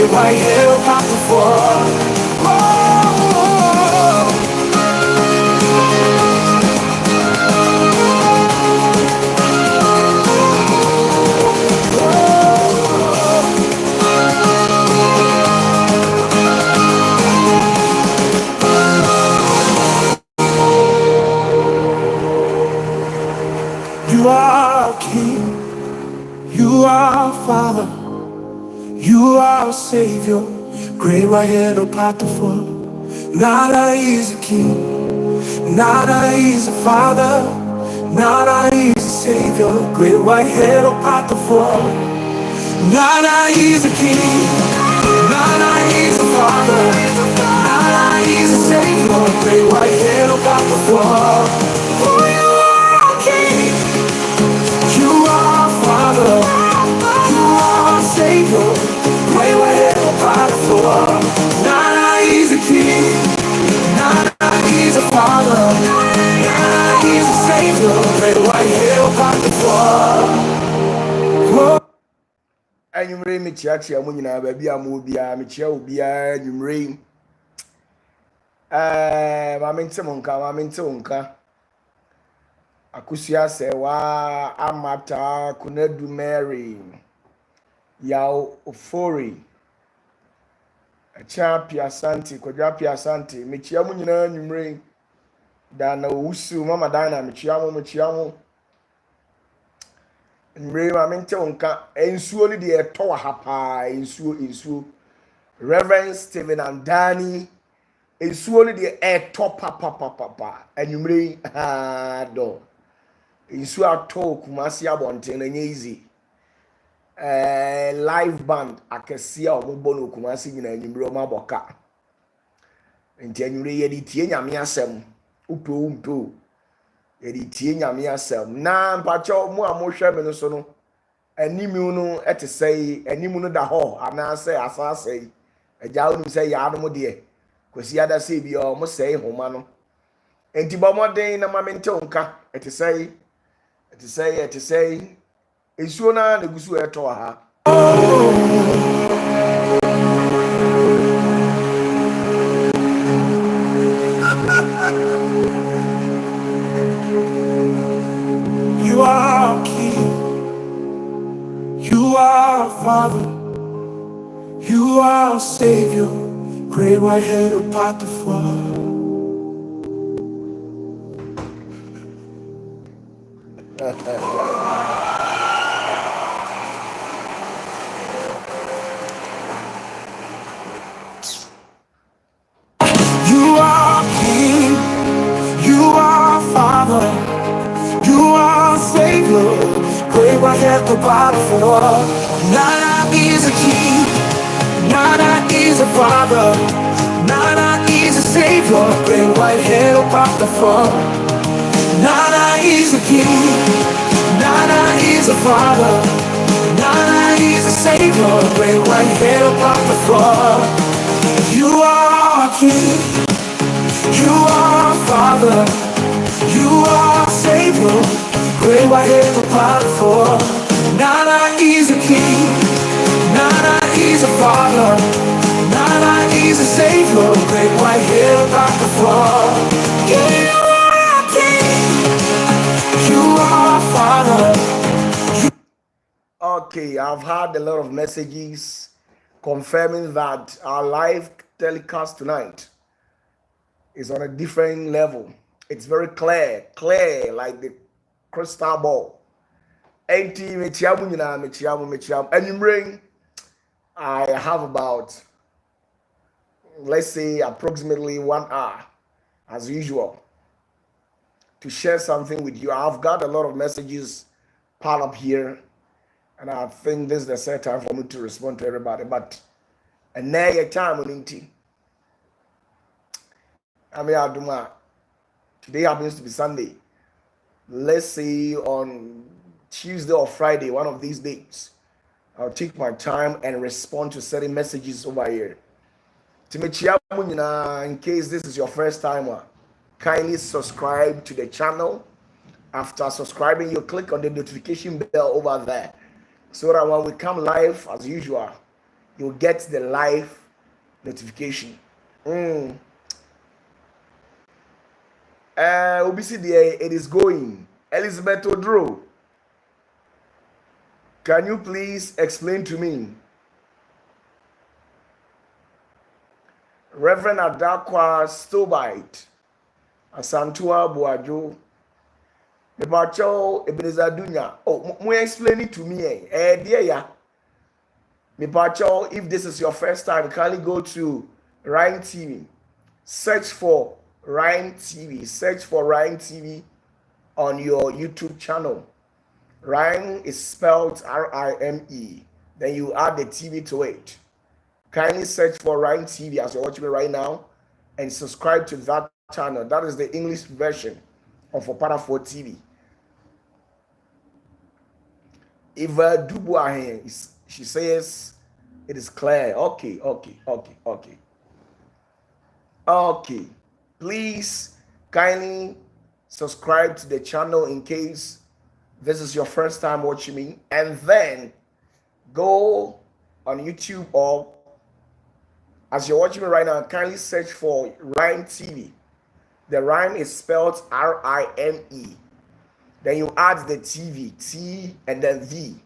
great white hill path before. You are King, you are Father, you are Savior, great white hill path before. Nada is a King, nada is a Father, nada is a Savior, great white hill path before. Nada is a King, nada is a Father, nada is a Savior, great white hill path before. Oh, you are King, you are Father, you are Savior, great white hill path before. Nada is a King, nada is a Father, nada is a Savior, great white hill path before. Enyumre me chiachia mu nyina ba bia mu bia me chia obia enyumre ma mente wonka akusia se wa amata kunadu Mary yaw ofori acha piasanti kodwa piasanti me chia mu nyina enyumre da na owusu mama dana me chia mu Mre ma mente wonka ensuo ni de eto wa hapa ensuo Reverend Stephen Andani ensuo ni de eto papa enumre do ensuo ato kumasi abonten na easy live band akese a ombo no kumasi nyina enumre o maboka enti enumre ye di tie nyame asem upo yɛde tie nyame asɛm na mpakyɛw mu a mohwɛ me no so no animu no ɛte sɛ animu no da hɔ anaasɛ asase yi agya wonim sɛ yɛanom deɛ kwasi ada sɛ bi mo sɛe homa no enti bɔ mmɔden na ma mente wo nka ɛte sɛ esuo na gu so ɛtɔ ha You are King, you are Father, you are Savior, great white hill path before. You are King, you are Father, you are Savior, great white hill path before. Nada is a King, nada is a Father, nada is a Savior, great white hill path before. Nada is a King, nada is a Father, nada is a Savior, great white hill path before. You are King, you are Father, you are Savior, great white hill path before. Nada is a King, nada is a Father, nada is a Savior, great white hill path before. You are King, you are Father. Okay, I've had a lot of messages confirming that our live telecast tonight is on a different level. It's very clear like the crystal ball. Enti mechiamu nyina mechiamu. Enyumre I have about, let's say, approximately 1 hour as usual to share something with you. I've got a lot of messages piled up here, and I think this is the set time for me to respond to everybody. But and now your time on Aduma. Today happens to be Sunday. Let's say on Tuesday or Friday, one of these days, I'll take my time and respond to certain messages over here. In case this is your first time, kindly subscribe to the channel. After subscribing, you click on the notification bell over there, so that when we come live, as usual, you'll get the live notification. OBC there, it is going. Elizabeth Odro, can you please explain to me? Reverend Adakwa Stobite, Asantua Buajo, Mepacho Ebenezer Dunya. Oh, explain it to me. Dear ya. Mepacho, if this is your first time, kindly go to Rhyme TV. Search for Rhyme TV. Search for Rhyme TV on your YouTube channel. Rhyme is spelled R-I-M-E. Then you add the TV to it. Kindly search for Rhyme TV as you're watching me right now and subscribe to that channel. That is the English version of Opara 4 TV. Eva Dubois, she says it is clear. Okay. Please kindly subscribe to the channel in case this is your first time watching me, and then go on YouTube, or as you're watching me right now, kindly search for Rhyme TV. The Rhyme is spelled R-I-M-E. Then you add the TV, T and then V,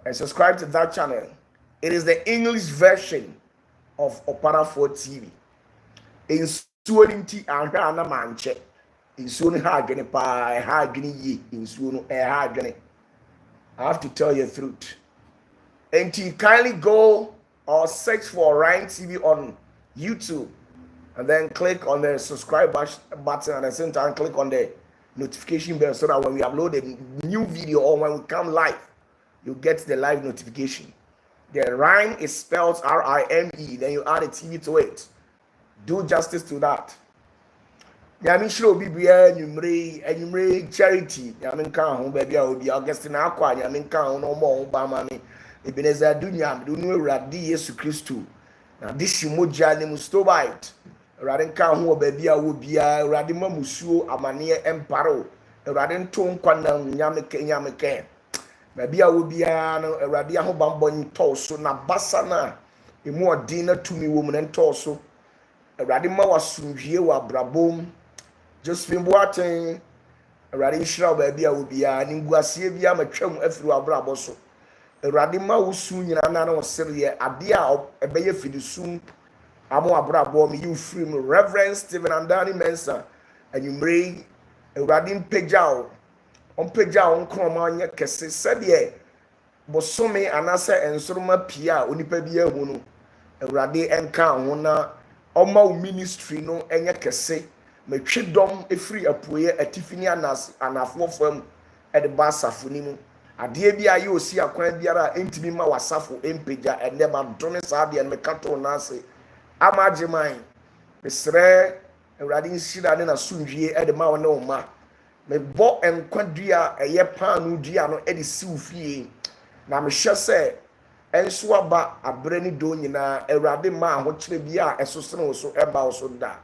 and subscribe to that channel. It is the English version of Opara 4 TV. In Suoninti Anna Manche, in Suon Hagani Pa, Hagani Yi, in Suon Hagani. I have to tell you the truth. And you kindly go or search for Rhyme TV on YouTube, and then click on the subscribe button, and at the same time click on the notification bell so that when we upload a new video or when we come live, you get the live notification. The Rhyme is spelled R-I-M-E. Then you add a TV to it. Do justice to that. Yamin show BBA numre charity. Yamin kan home baby obi Augustine akwa yamin kan no more Obama ni. Ebenezer Dunya do no radi Yesu Kristo. Na this moja ni Stobite. Awurade nka ho baabi a wo bia awurade ma musuo amane emparo awurade nto nkwa na nyameke baabi a wo bia no awurade aho bambɔ ntɔ so na basa na emu odin na tumi wo mu na ntɔ so awurade ma wasumdwie wa brabom Josephine Boateng awurade nhyira baabi a wo bia ne nguasie bia matwam afiri wa brabɔ so awurade ma wo su nyina na wo sere ade a ɛbɛyɛ fidisum amo abrabo mi you free me Reverend Stephen Andani Mensa anwumre awurade mpagyaw ompagyaw nkroma anya kese sɛdeɛ bosome anase ensoroma pia onipa bi ahu no awurade enka ho na ɔma wo ministry no enya kese metwe dom efiri apoye atifini anafo fam ɛde ba asafo ni mu adeɛ bi aye osi akwan biara entimi ma wasafo empagya ɛnɛ ba dome saa deɛ me kato na ase amajiman mesrɛ awurade nhyira ne na sundwie ɛde ma wo ne wo ma mebɔ nkwadua ɛyɛ paano dua no ɛde siw fie na mehwɛ sɛ ɛnso aba abrɛ ne do nyinaa awurade ma ahokyerɛ bi a ɛsosene wo so ɛba wo so da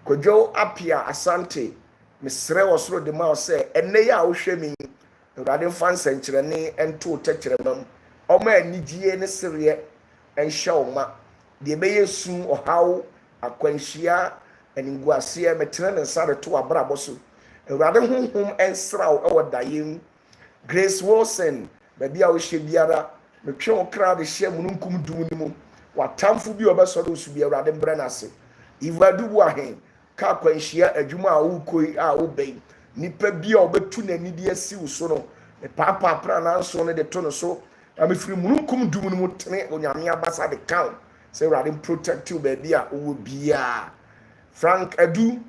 kodwo apia asante mesrɛ wɔ soro de ma wo sɛ ɛnɛ yi a wohwɛ me awurade mfa nsɛnkyerɛnne ɛnto tɛkyerɛma mu ɔma anigye ne sereɛ ɛnhyɛ wo ma deɛ bɛyɛ su ɔhaw akwanhyia aninguaseɛ metena ne nsa de to abrabɔ so awurade honhom ɛnsraw ɛwɔ dayem Grace Wilson baabi a wohyɛ biara metwe wo kra de hyɛ mununkum dum ne mu watamfo bi ɔbɛsɔre wo so bi awurade mbrɛ n'ase ivadu bu ahen ka akwanhyia adwuma a wokoi a wobɛn nipa bi a ɔbɛtu n'ani de asi wo so no paapa pra nanso ne de to no so na mefiri mununkum dum ne mu tene onyame abasa de count say awurade protect you baabi a wo bia Frank Adu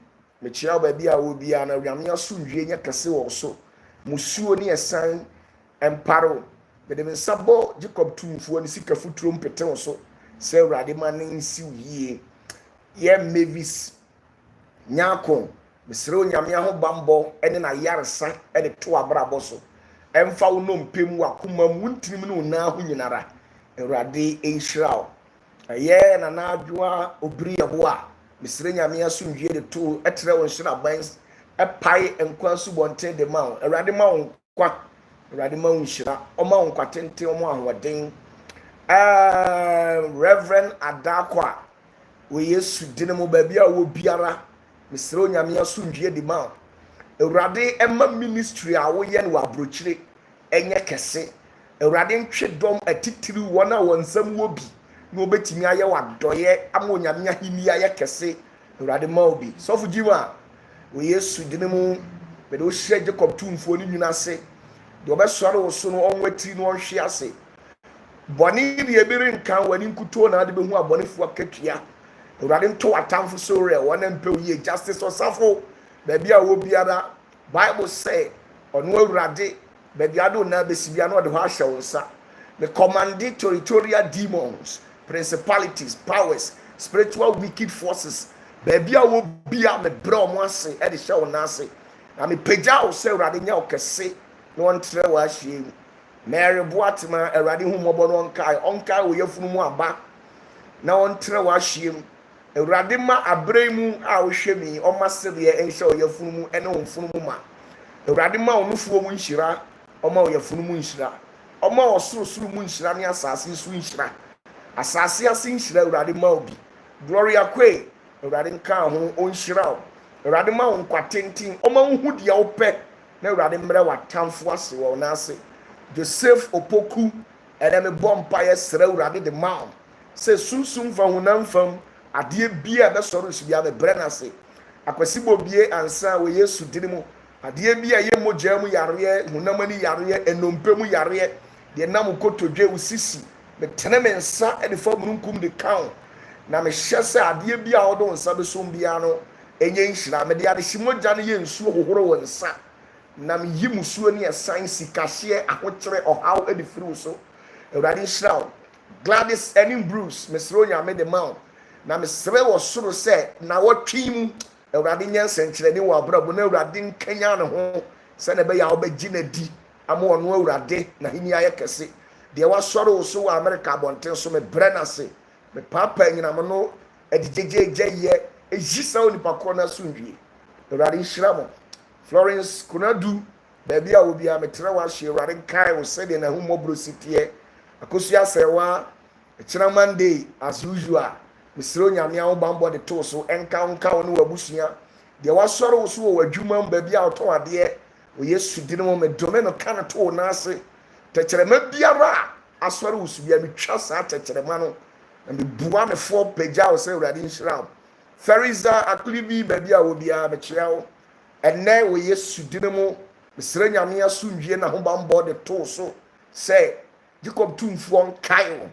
mekyia baabi a wo bia na onyame asomdwie nya kese wo so musuo ne esan emparo de me sabo Jacob tumfuo ne sika futuro mpete wo so say awurade ma ne nsi yie ye Mavis nyako mesrɛ onyame aho bambɔ ene na yaresa ene to abrabɔ so emfa wo no mpem wa koma mu ntinim ne ona ho nyinara awurade enhyira ɛyɛ na n'adwoa obiri yɛbo a mesrɛ nyame asomdwie de to ɛtrɛ wo nhyira ban ɛpae nkwa subɔnten de ma wo awurade ma wo nkwa awurade ma wo nhyira ɔma wo nkwa tenten ɔma ahoɔden Reverend Adakwa we yesu dinemu baby a wo biara mesrɛ onyame asomdwe di ma Awurade emma ministry a wo ye no abrochire enye kese Awurade ntwe dom atitiri wona wonsam wo bi na obetimi aye wadoye ama onyame ahini aye kese Awurade ma obi sofo jiwa we yesu dinemu be do hye Jacob tumfo ni nwina ase de obesore wo so no onwatiri no onhwe ase boni bi ebiri nkan wani nkuto na ade behu abonefo akatua Awurade nto atamfo so re wona mpewuye justice osafo baby a wo biara Bible say ono Awurade baby ado na besibia na ode ho ahye wo nsa the commanding territorial demons principalities powers spiritual wicked forces baby a wo bia me bra mo ase e de hye wo na ase na me pagya wo se Awurade nya wo kese na won tre wo ahye Mary Boatima Awurade hu mobo no onkai wo yafunu mu aba na won tre wo ahye Awurade ma abremu a wo hwemi o masebe enhye wo yafunu mu ene wo mfunu mu ma Awurade ma onufuo mu nhira o ma wo yafunu mu nhira o ma wo sorosoro mu nhira ne asase su nhira asase ase nhira Awurade ma obi Gloria Kwe Awurade nka ho o nhira o Awurade ma wo nkwatentin o ma wo hu dia wo pe na Awurade mre watamfo ase wo na ase Joseph Opoku ene me bompa ye sere Awurade de ma se sunsum fa hunam fam ade bia be soro su bia be brenase akwasibo bie ansa we Yesu dinimu ade bia ye mogya mu yare hunam ani yare enompe mu yare de nam kotodwe usisi me tene me nsa e de fam nkum de kan na me hyese ade bia odo nsa be som bia no enye nhira me de ade himogya no ye nsuo hohoro wo nsa na me yi musuo ne esan sikahye ahokyere ohaw e de firi so Awurade nhira Gladys Enin Bruce mesro nyame de ma na mesre wo soro se na wotwi mu Awurade nyansa nkyereni wo abrabo na Awurade nkanya ne ho se na be ya obegi na di ama ono Awurade na hini aye kese de wasore wo so wo America abonten so me brenase me papa nyina me no edijejeje ye ejisa onipa ko na sundwie Awurade nhira mo Florence Kunadu baby a obi a metre wa hye Awurade kai wo se de na hu mobro sitie akosu asewa ekira Monday as usual misiro nyame a wo bambo de to so enka no wabusua de wasore wo so wo adwuma baby a oto ade wo Yesu dinimo me dome no kana to na ase tekyerema biara asore wo su bia metwa sa tekyerema no na me bua me fo pagya wo se Awurade nhira Feriza Aklibi baby a wo bia me kyerɛ wo ene wo Yesu dinimo misiro nyame asundwie na ho bambo de to so se Jacob tumfo nkae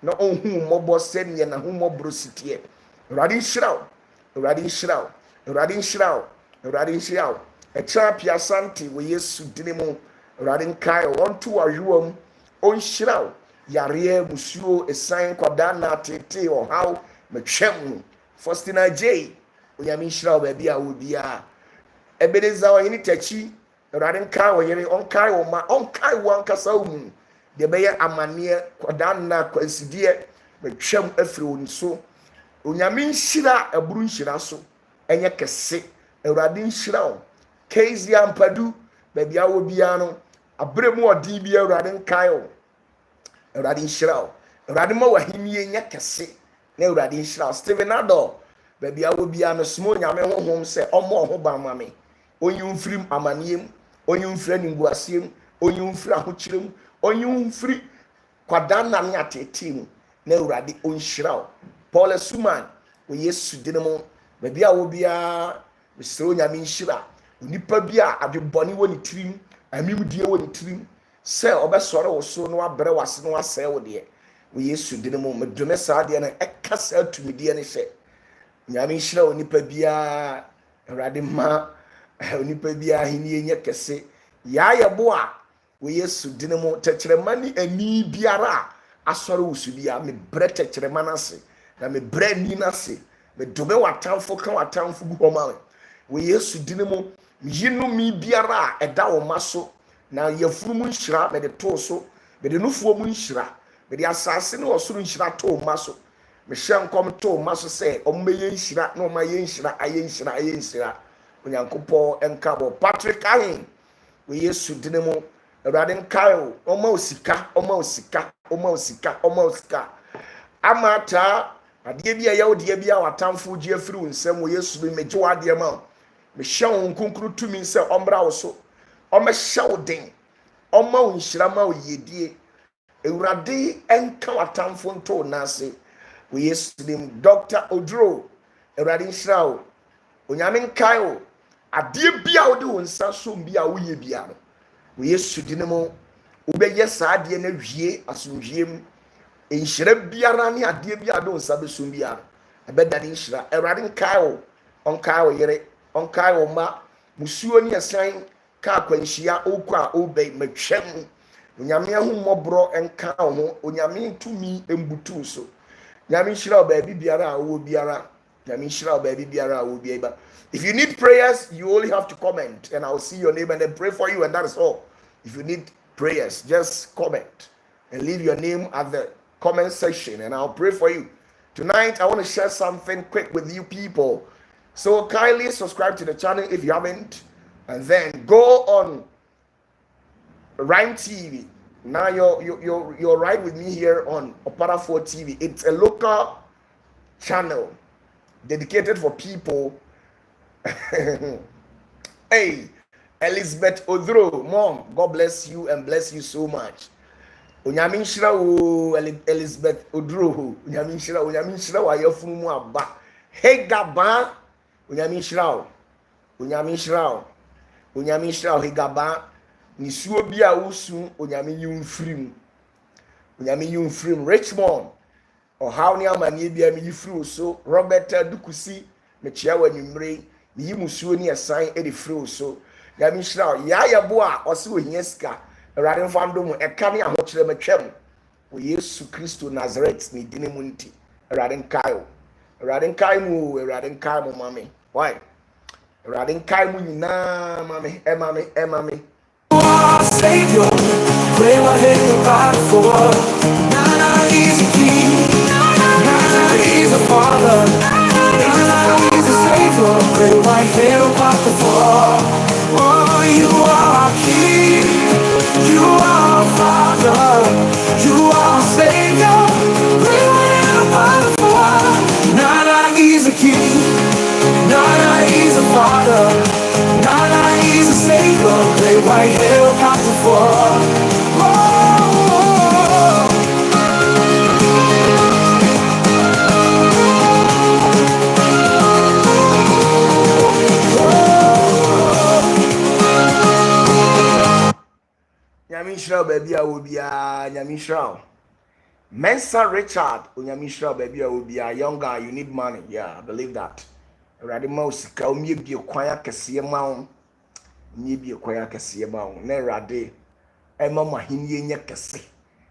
na onhu mobo senie na hu mobro sitie Awurade nhira Awurade nhira Awurade nhira Awurade nhira etra pia sante wo Yesu dinimo Awurade nkae onto ahwom onhyira yare musuo esan kwada na tete ohaw metwem Faustina J onyame nhira baby a wo bia Ebeneza ohini tachi Awurade nkae wo yere onkae wo ma onkae wo ankasa wo de beye amane kwada na kwansidie metwam afiri wonso onyame nhira aburu nhira so enye kese Awurade nhira o Kezia Mpadu baby awo bia no abremu odi bia Awurade nkae o Awurade nhira o Awurade ma wahimie nya kese na Awurade nhira Steven Ado baby awo bia no smo nyame honhom se omo ho ba mame onyumfrim amaniem onyumfra nimbuasiem onyumfra hokyerem onyumfri kwadana ne atetem na Awurade onhyira Paul Suman wo Yesu dinimo baby awo bia misro nyame nhira onipa bia adeboni woni tirim amimdie woni tirim se obesore wo so no abre wase no asɛ wo de wo Yesu dinimo medome saa de na ekasa atumidie ne hye nyame nhira onipa bia Awurade ma onipa bia henie nya kese ya yebo a wo Yesu dinimo tekyerema ni ani biara asore wo su bia me bre tekyerema nase na me bre ni nase me dome watamfo kan watamfo gu homa wo Yesu dinimo yinu mi biara eda wo maso na yafuru mu nhira me de to so me de nufuo mu nhira me de asase ne osoro nhira to maso me hyenkom to maso se omeye nhira na omaye nhira aye nhira aye nhira onyankopɔ enkabo Patrick Ahin wo Yesu dinimo Awurade nkae oma osika omosika amata adeɛ bi a yɛwo deɛ bi a watamfo gye afiri wo nsɛm wɔ Yesu bi megye wo adeɛ ma wo mehyɛ wo nkonkuru tumi sɛ ɔmmra wo so ɔmmɛhyɛ wo den ɔma wo nhyira ma wo yedie Awurade ɛnka watamfo nto wo nase wɔ Yesu dim Dr. Oduro Awurade nhyira wo onyame nkae wo adeɛ bi a wode wo nsa so bi a woyɛ bia no wɔ Yesu dim mu wobɛyɛ saa adeɛ no awie asomdwiem nhyira biara ne adeɛ bi a de wo nsa bɛsom biara ɛbɛda ne nhyira Awurade nkae wo ɔnkae wo yere ɔnkae wo mma musuo ne ɛsan ka akwanhyia okɔ a obɛi matwam onyame ahommɔborɔ nka wo ho onyame tumi mbutu so nyame nhyira wo baabi biara a wo biara nyame nhyira wo baabi biara a wo biara if you need prayers you only have to comment and I'll see your name and then pray for you and that is all if you need prayers just comment and leave your name at the comment section and I'll pray for you tonight. I want to share something quick with you people, so kindly subscribe to the channel if you haven't and then go on Rhyme TV. Now you're right with me here on Opara 4 TV. It's a local channel dedicated for people. Hey, Elizabeth Odro, Mom, God bless you and bless you so much. Onyame nhyira wo Elizabeth Odro, onyame nhyira wo ayefunu mu aba. Hey Gaba, onyame nhyira wo. Onyame nhyira wo. Onyame nhyira wo Hey Gaba. Nisuo bi a wusu onyame yumfrim Richmond ɔhaw ne amane bi a me yifiri so Robert Dukusi me chia wa nwumre me yi musuo ne ɛsan e de firi so nyame hyira ya yɛbo a ɔse ohia sika Awurade mfando mu ɛka ne ahokyerɛ matwam o Yesu Kristo Nazareth ne dine mu nti Awurade nkae mu Awurade nkae mu mame why Awurade nkae mu nyina mame Savior, pray my head God for. Nana, he's a king. Nana, he's a father. Nana, he's a savior. Pray my head God for. Oh, you are king. You are father. You are savior. Pray my head God for. Nana, he's a king. Nana, he's a father. Nana, he's a savior. Play right here, not before. Nyame nhyira baabi a wo bia nyame nhyira Mensa Richard onyame nhyira baabi a wo bia young guy you need money yeah I believe that Awurade ma osika o mie bi kwan akɛseɛ ma wo mie bi kwan akɛseɛ ma wo na Awurade ɛma mahenie nya kɛse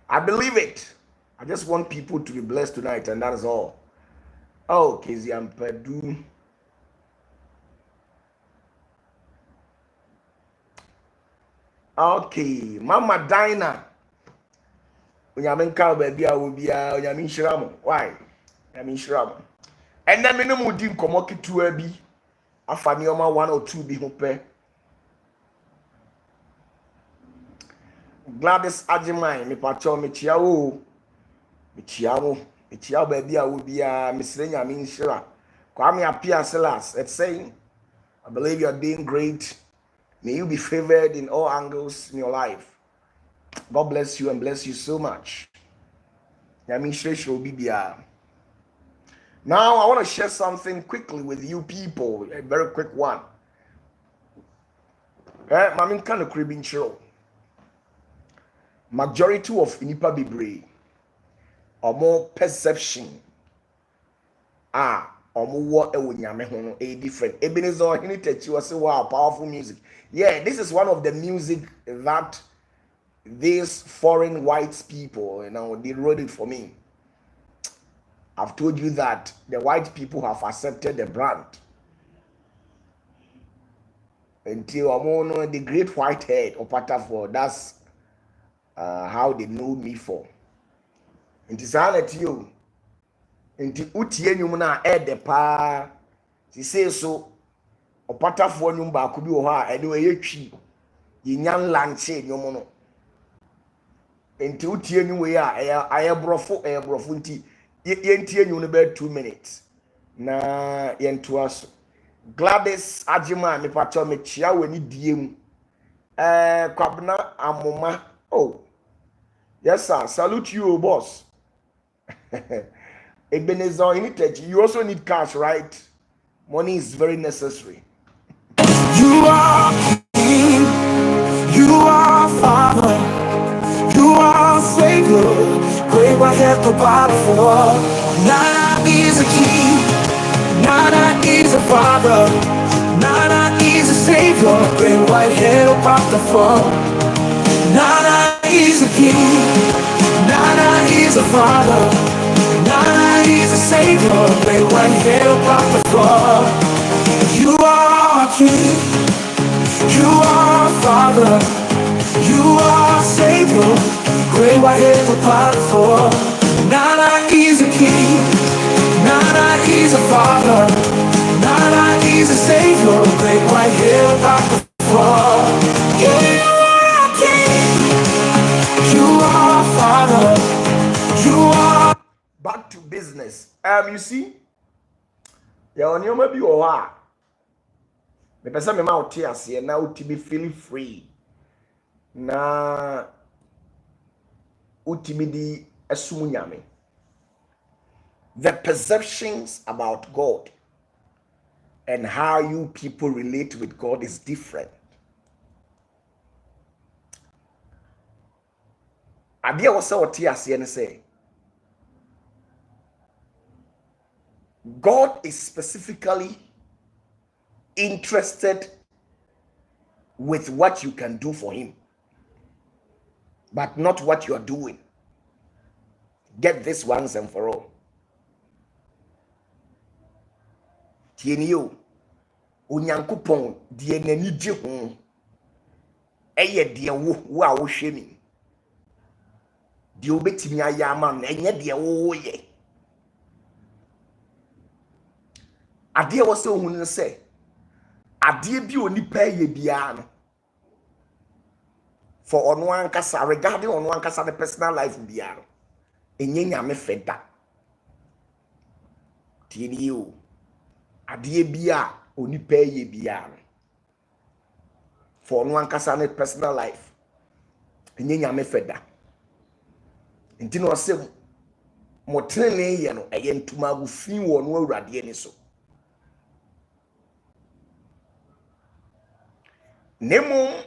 I believe it. I just want people to be blessed tonight and that is all. Oh Kezi Ampadu okay Mama Dinah onyame nka baabi a wo bia onyame nhyira mo why onyame nhyira mo and then me no mu di nkomo ketua bi afa neoma 1 or 2 bi ho pɛ Gladys Ajiman me pacho me chia wo baabi a wo bia mesre nyame nhyira Kwame Apia Silas it's saying I believe you are doing great. May you be favored in all angles in your life. God bless you and bless you so much. Now I want to share something quickly with you people, a very quick one. Mamin kind of cribbing show. Majority of Inipa Bibre or more perception or more a different Ebenezer Hinted you say wow powerful music. Yeah, this is one of the music that these foreign white people, they wrote it for me. I've told you that the white people have accepted the brand. Until the great white head or Patafo, that's how they know me for. Until silent you. Until Utie Numana ed the pa. She says so. Or Patafo Numba could be her anyway. Yin lanche no mono. Nti utie ni we a ayebrofo nti yentie nyu no be 2 minutes na yentoa so. Gladys Ajima me pacho me chia we ni die mu. Kwabna Amoma. Oh, yes sir. Salute you, boss. Ebenezer, you also need cash, right? Money is very necessary. You are King, you are Father, you are Savior. Great white head the bottom for. Nana is a King, Nana is a Father, Nana is a Savior. Great white head the bottom for. Nana is a King, Nana is a Father, Nana is a Savior. Great white head the bottom for. You are King, you are Father, you are Savior, great white head with power. Nana is a King, Nana is a Father, Nana is a Savior, great white head with power. You are King, you are Father, you are. Back to business. You see, your nyoma bi o ha. Me pesa me ma ote ase na uti be feel free. Na uti di esum nyame. The perceptions about God and how you people relate with God is different. Ade a wose ote ase ne say God is specifically interested with what you can do for him, but not what you are doing. Get this once and for all. Tienio, Unyankupon, die nani gye ho, eye die wo a wo hwe mi. Die obetimi ayama na enye die wo ye. Ade wo se ohun ne se, ade bi onipa ye bia no. For ono ankasa, regarding ono ankasa the personal life bia no. Enye nyame feda. Tienio, ade bia onipa ye bia no. For ono ankasa the personal life. Enye nyame feda. Nti no se motrene ye no eye ntuma agufin wo no awurade ni so. Nemo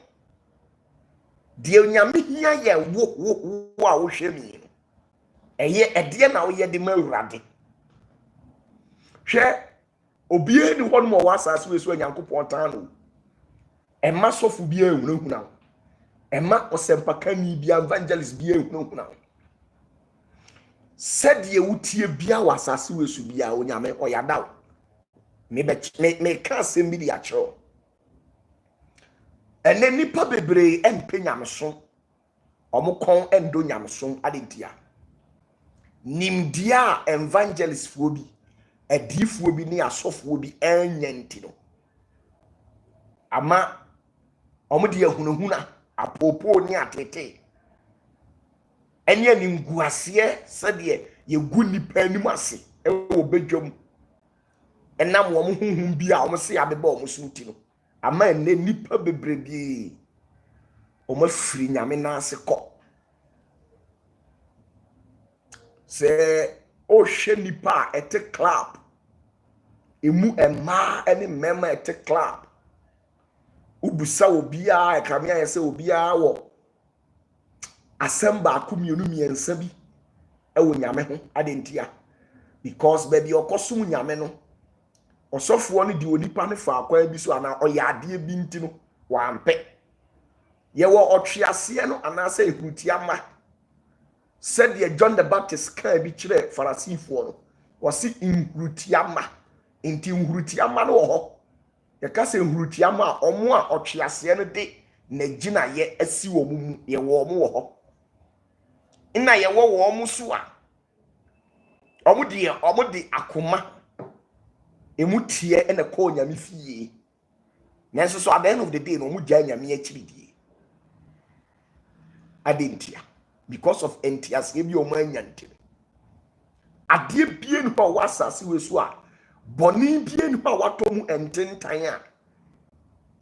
die nyame hia ye wo a wo hwe mi no. Eye ede na wo ye de ma awurade. Hwe obie ni hon mo wasase we so Nyankopon tan no. Emma sofu bia ehunahuna. Emma osempakani bia evangelist bia ehunahuna. Said ye wutie bia wasase we so bia onyame oyadaw. Me ka sem bi di akro. Ene nipa bebre empe nyameso. Omo kon endo nyameso adentia. Nimdia evangelist fo bi, edifo bi ni asofo bi enyanti no. Ama omo de ahunahuna apopo ni atete. Enye ni nguase sede ye gu nipa anim ase e wo bedwam. Enam wo mo hunhum bi a omo se abeba omo sunti no. Ama ene nipa bebre bi omo firi nyame na ase ko. Se o hwe nipa ete club. Emu emma ene mema ete club. Ubusa obi a ekamia ye se obi a wo asemba akumienu miensa bi ewo nyame ho adentia, because baby okosum nyame no osofo no di onipa ne fa akwa bi so ana oyade bi nti no wampe ye wo otwease no ana se ehutiama said ye John the Baptist ka bi kire Farisifo no wasi nhurutiama nti nhurutiama no ho ye ka se nhurutiama a omo a otwease no de na gina ye asi wo mu ye wo mo ho ina ye wo mo so a omo de akoma emutie ene ko nyame fie nanso so at the end of the day no omo gya nyame akiridi adentia. because of entiasie bi o man nyante ade bie no a wasase we so a bɔne bie no a wato mu ententan a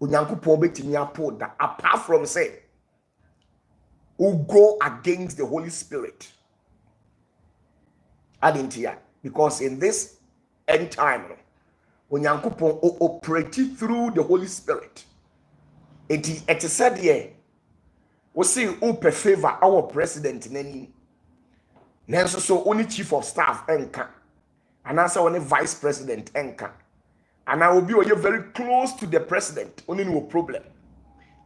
onyankopɔn betimi apo da apart from say who go against the Holy Spirit. Adentia, because in this end time, onyankopɔn operate through the Holy Spirit. It is said here, we see who per favor our president nani. Nanso so only chief of staff enka, and also only vice president enka, and I will be very close to the president. Only no problem.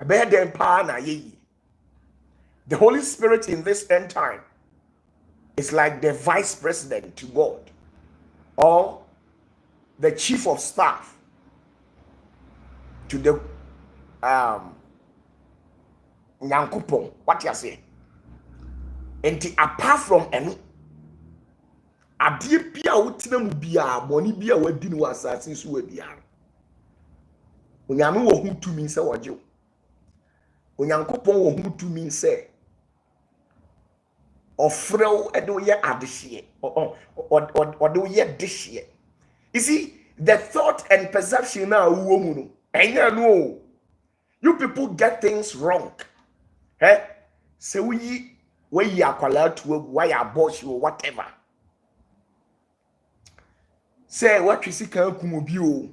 I bear them power na ye. The Holy Spirit in this end time is like the vice president to God or the chief of staff to the Nyankopon. What you say? And apart from any adie bia wotina mu bia boni bia wadi no asase so wa bia onyame wo hu tumi se woje onyankopon wo hu tumi se ofrew edo ye adehye odo ye dehye. You see, the thought and perception now no no, you people get things wrong. So we akwala to why abort you or whatever. Say what you see can kumobi o.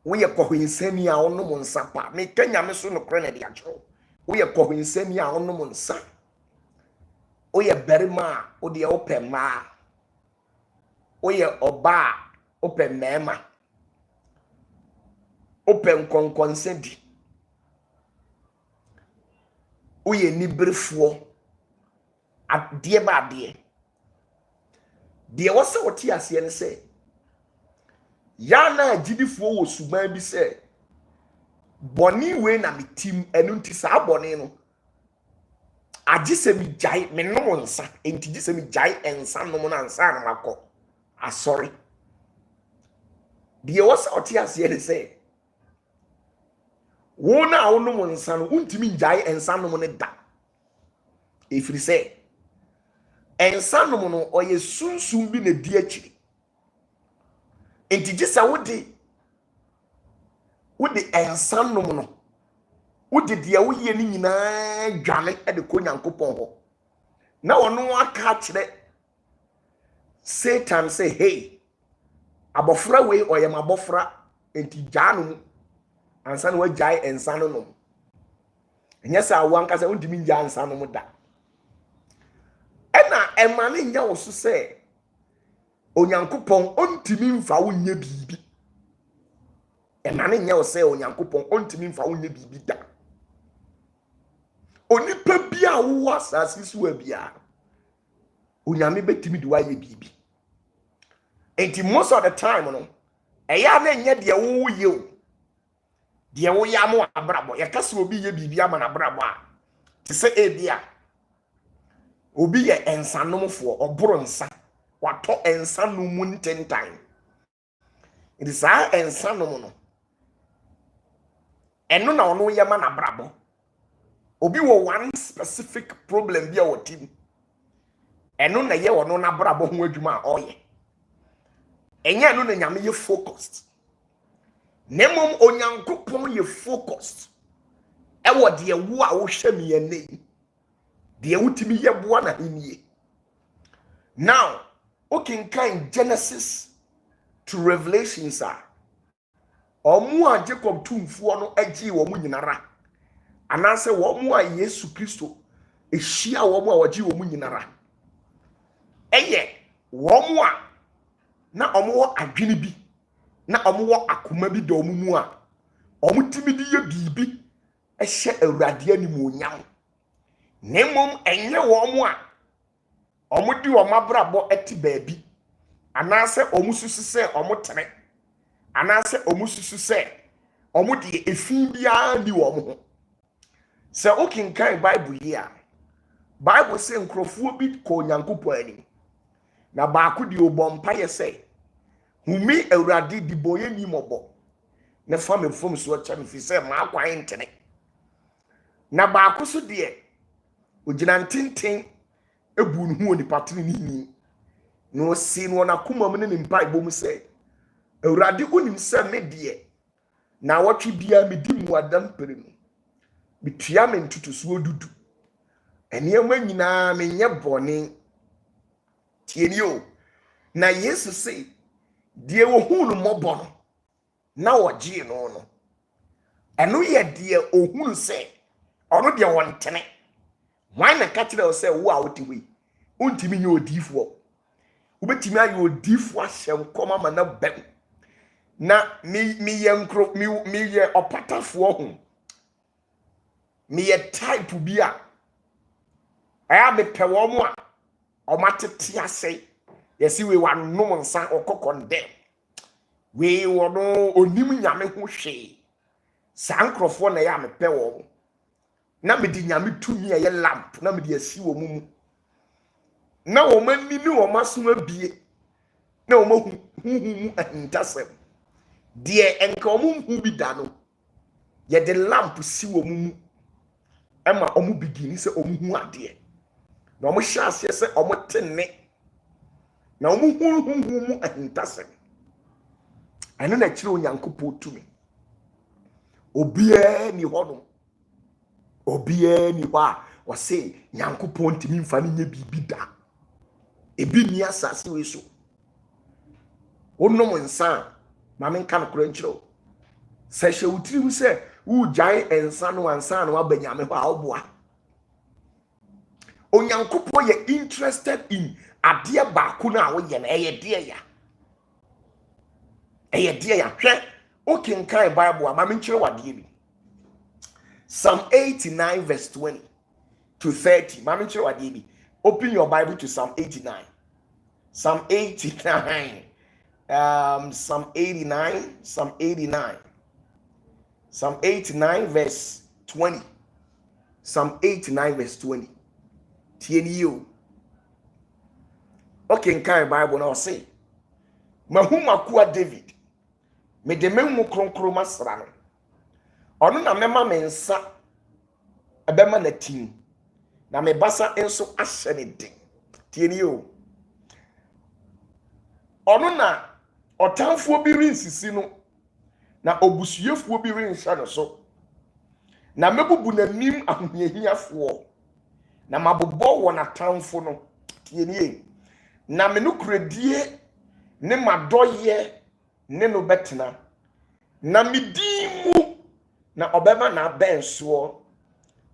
We are kohinsani a ono mo nsapa. Me kenya me so no krene de acho. We are kohinsani a ono mo nsa. Oye berima o de open ma. Oye oba open mema. Open konkonsedi. Oye nibrefo. Adie ba adie. Die wose oti ase ne se. Ya na agidifo wo suban bi se. Boni we na metim enu nti sa boni no. Agise mi jai me no nsa enti gise mi jai ensa no na nsa na makọ asori die wose oti ase ne se wo na wo no nsa no untimi jai ensa no ne da efiri se ensa no no oye sunsun bi na di akiri enti gise wodi ensa no no wodi dia wo ye ni nyina dwane e de ko Nyankopon ho na wono aka kire Satan say hey abofra we oyem abofra enti janu ansa na wajai ensa no no enya sa wanka sa undimi nja ansa no da ena emane nya wo so say Onyankopon ontimi mfa wo nya bibi emane nya wo say Onyankopon ontimi mfa wo nya bibi da onipa bia wo asase so abia onyame betimi de waye bibi enti most of the time no eya na nya de wo ye o de wo ya mo abrabo ye kase obi ye bibi ama na abrabo a te se ebia obi ye ensanomfo oboro nsa wato ensanom ntentan it is a ensanom no eno na ono ye ma na abrabo obi wo one specific problem bia wo tim eno na ye wono na brabo ho adwuma oye enya no na nyame ye focused nemom Onyankopon ye focused e wo de wo a wo hwam ye nei de wutimi ye boa na henie now okinkan Genesis to Revelation sir omu a Jacob tumfuo no agi wo mu nyinara anase wo mu a Yesu Kristo ehia wo mu a wagi wo mu nyinara eye wo mu a na omo adwene bi na omo akoma bi do mu a omo timi di ye bibi ehye awurade animu onyam nemom enye wo mu a omo di wo mabrabo eti baabi anase omo susu se omo tere anase omo susu se omo di efin bia ni wo mo se okinkan Bible here Bible say nkrofo bi ko Nyankopon ani na baako di obompa ye say humi awurade di boye ni mobo na fam so cha me fi say ma kwan ntene na baako so de ogyina ntenten ebu ne ho onipa tene ni no si no na kuma mu ne mpa ibom sɛ awurade onim sɛ me de na wɔtwe bia me di mu adam pere mu bitua me ntutusuo dudu ɛnneɛma nyinaa menyɛ bɔne tieni o na yesu sɛ deɛ wohu no mmɔbɔ no na wɔgyee no no ɛno yɛ deɛ ohunu sɛ ɔno deɛ wɔntene hwan na ka kyerɛ wo sɛ wo a wote hɔ yi wontumi nyɛ odiifoɔ wobɛtumi ayɛ odiifoɔ ahyɛ nkɔm ama na bɛm na meyɛ ɔpatafoɔ ho meyɛ type bi a ɛyɛ mepɛ wɔn mo a ɔmatete ase yɛsi wei wanom nsa ɔkɔkɔ ndɛm wei wɔno onim nyame ho hwee saa nkurɔfoɔ na ɛyɛ a mepɛ wɔn na mede nyame tumi a ɛyɛ lamp na mede asi wɔn mu na wɔn ani ne wɔn aso abie na wɔn huhu mu ahintasɛm deɛ nka wɔn hu bi da no yɛde lamp si wɔn mu ɛma wɔn bigini sɛ wɔn hu adeɛ na wɔn hyɛ aseɛ sɛ wɔn te nne na wɔn huhu mu ahintasɛm ɛno na kyerɛ onyankopɔn tumi obiara ni hɔ no obiara ni hɔ a wɔsɛ nyankopɔn ntumi mfa ne nyɛ biribi da ebi ni asase wei so wonom nsa ma menka no kora nkyerɛ sɛ hyɛ wo tirim sɛ wogyae nsa no ansa no waba nyame hɔ a woboa onyankopɔn yɛ interested in adeɛ baako no a woyɛ no ɛyɛ deɛ ya hwɛ wokenkan bible a ma menkyerɛ wadeɛ bi Psalm 89 verse 20 to 30 ma menkyerɛ wadeɛ bi open your bible to Psalm 89 Psalm 89 Psalm 89 verse 20 Psalm 89 verse 20 tieni yo okay nkan bible na say mahumakoa David me de memu kronkro masra no ono na mema me nsa abema na tim na me basa enso ahye ne den tieni yo ono na otamfo bi rinsisi no na obusuyefuo bi rinhya no so na mebubu nanim ahohiahiafoɔ na mabobɔ wɔ natamfo no tienie na me no kuradie ne madɔyɛ ne no betena na medin mu na ɔbɛma na abɛnsoɔ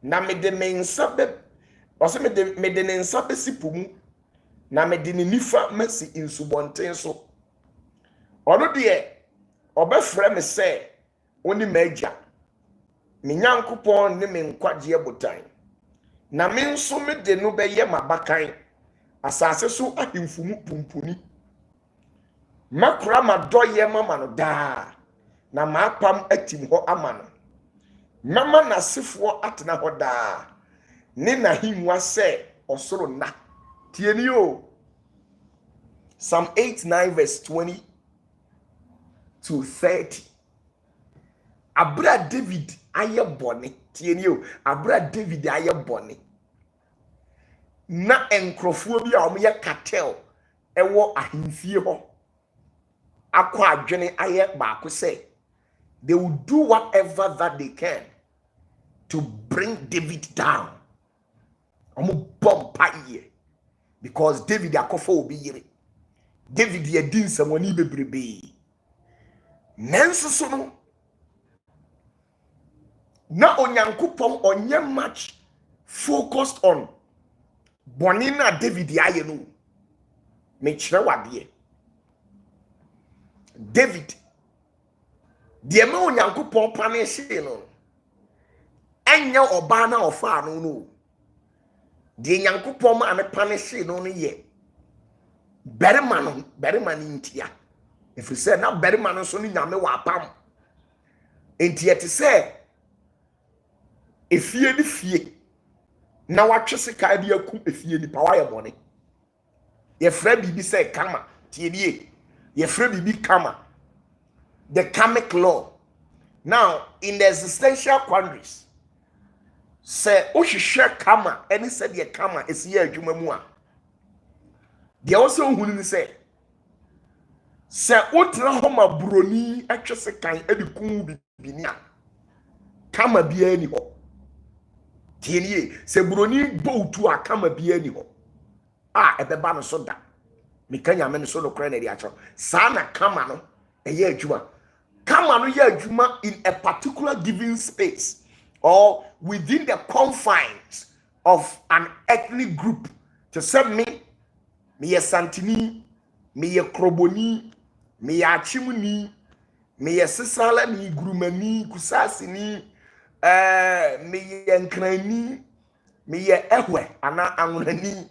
na mede me nsa be ɔsɛ mede ne nsa besi po mu na mede ne nifa masi insubɔnten so ɔno deɛ ɔbɛfrɛ me sɛ oni magya me nyankopɔn ne me nkwagye botan na me nso me de no bɛyɛ mabakan asase so ahemfu mu pumpuni makora madɔyɛ mama no daa na maapam atim hɔ ama no mama n'asefoɔ atena hɔ daa ne n'ahengua sɛ ɔsoro nna tieni o Psalm 89 verse 20 to 30 abra David ayɛ bɔne tieni o abra David ayɛ bɔne na enkrɔfoɔ bi a wɔn yɛ cartel ɛwɔ ahemfie hɔ akɔ adwene ayɛ baako sɛ they will do whatever that they can to bring David down wɔn bɔ mpaeɛ because David akɔfɔ obi yere David yɛ di nsɛmɔni bebrebe nanso so no na onyankopɔn ɔnyɛ much focused on bɔne na David ayɛ no mekyerɛ wadeɛ David deɛ ma onyankopɔn pa ne hyee no ɛnyɛ ɔbaa na ɔfaa no no deɛ nyankopɔn ma ne pa ne hyee no yɛ berima no ntia ɛfiri sɛ na berima no so ne nyame wɔ apam enti ɛte sɛ efie ne fie na watwe sika de akum efie nipa wayɛ bɔne yɛfrɛ bibi sɛ kama tienie yɛfrɛ bibi kama the karmic law now in the existential quandaries Say ohwehwe kama ene se de kama esi ya adwuma mu a de also hunu ni se wotena ho ma broni atwese kan edikun bibini a kama bia ni ho tienie se broni botu a kama bia ni ho a ebeba no so da mekanya me no so no kra na di acho sa na kama no eye adwuma kama no ye adwuma in a particular given space or within the confines of an ethnic group. To say me ye Santini, me ye Kroboni, me ye Achimuni, me ye Sisalani, Grumani, Kusasini, me ye Nkrani, me ye Ehwe, Ana Angrani.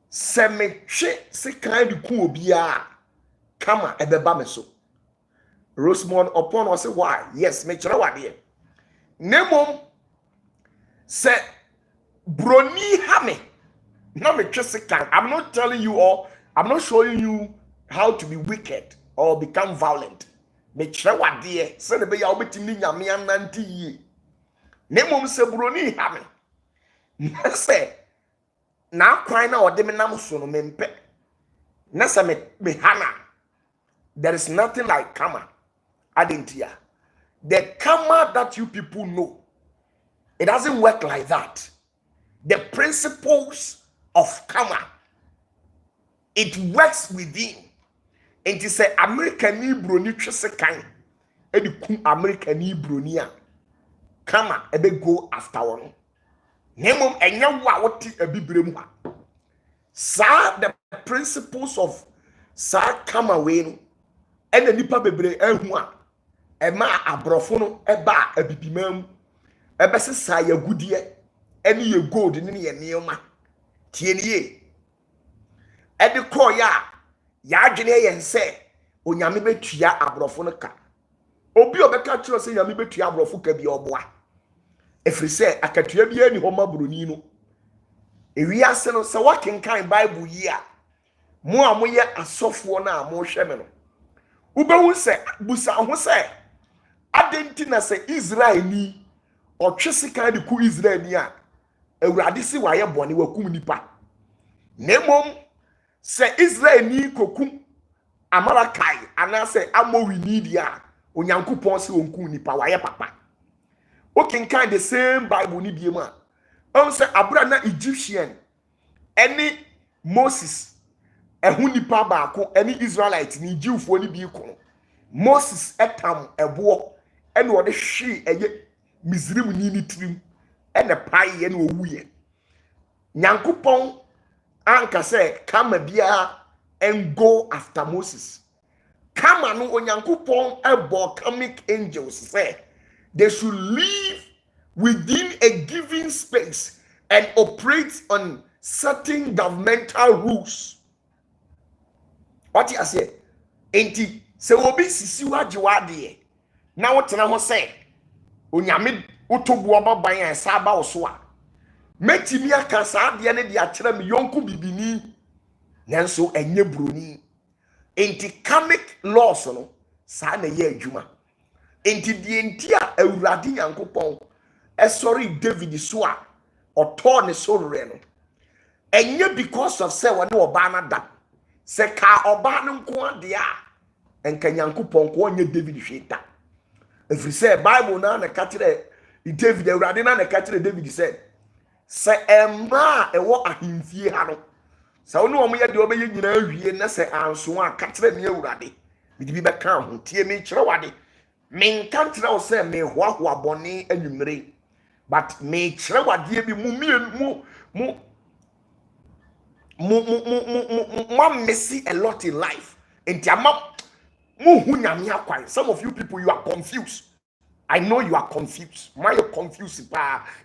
Se me che se kind of cool bia kama ebeba me so. Rosemont upon was say why? Yes, me chira dear. Nemom say broni hame. Now me just can. I'm not telling you all. I'm not showing you how to be wicked or become violent. Me chrewa dear. Say the be ya obetimi nyame ananti yi. Nemom say broni hame. Na say na kwan na ode me nam so no me mpe. Na say me hana. There is nothing like karma. Adentia. The karma that you people know, it doesn't work like that. The principles of karma, it works within. And it say American Broni Tresekan, Edikum American Bronia. Karma ebe go after one. Nemum enya wa woti ebibremu. Sa the principles of sa karma we no. And the nipa bebre ehu a ema abrofo no eba abibimam ebe se sa ya gudie ene ye gold ne ye neoma tie ne ye e de ko ya adwene ye nse onyame betua abrofo no ka obi obeka kiro se nyame betua abrofo ka bi oboa efri se akatua bi ani ho mabroni no ewi ase no se wakenkan bible yi a mo amoye asofo na mo hwe me no ubehu se busa ho se adenti na se Israel ni otwesika de ku Israel ni a awurade si waye bone wakum nipa nemom se Israel ni kokum Amalekai ana se amowi ni dia onyankopon se onkum nipa waye papa o kenkan the same bible ni biem a on se abra na Egyptian any Moses ehun nipa baako any Israelite ni Jewfo ni bi ko Moses etam ebo ene wo de hwe eye Misrim ni trim ene pai ye na owuye nyankopon anka se kama bia and go after Moses kama no onyankopon ebo comic angels say they should live within a given space and operate on certain governmental rules. What you say? Enti se obi sisi waje wade na wotena ho se onyame utobu obaban ya saba oso a metimi aka sa de ne de akere me yonku bibini nanso enye broni enti karmic laws no sa na ye adwuma enti die enti a awurade yankopon esori David so a oto ne so re no enye because of say woni oba na da se ka oba no nko ade a enka nyankopon ko onye David hweta efiri say Bible na ka kire David awurade na ka kire David said se emma ewo ahimfie ha no sa woni omo ye de obeye nyina awie na se anso a ka kire me awurade bidi bi be kan ho tie me kire wade me nka kire o se me hoahoa bone anwumre but me kire wade bi mu messy a lot in life some of you people you are confused. I know you are confused. Why you confused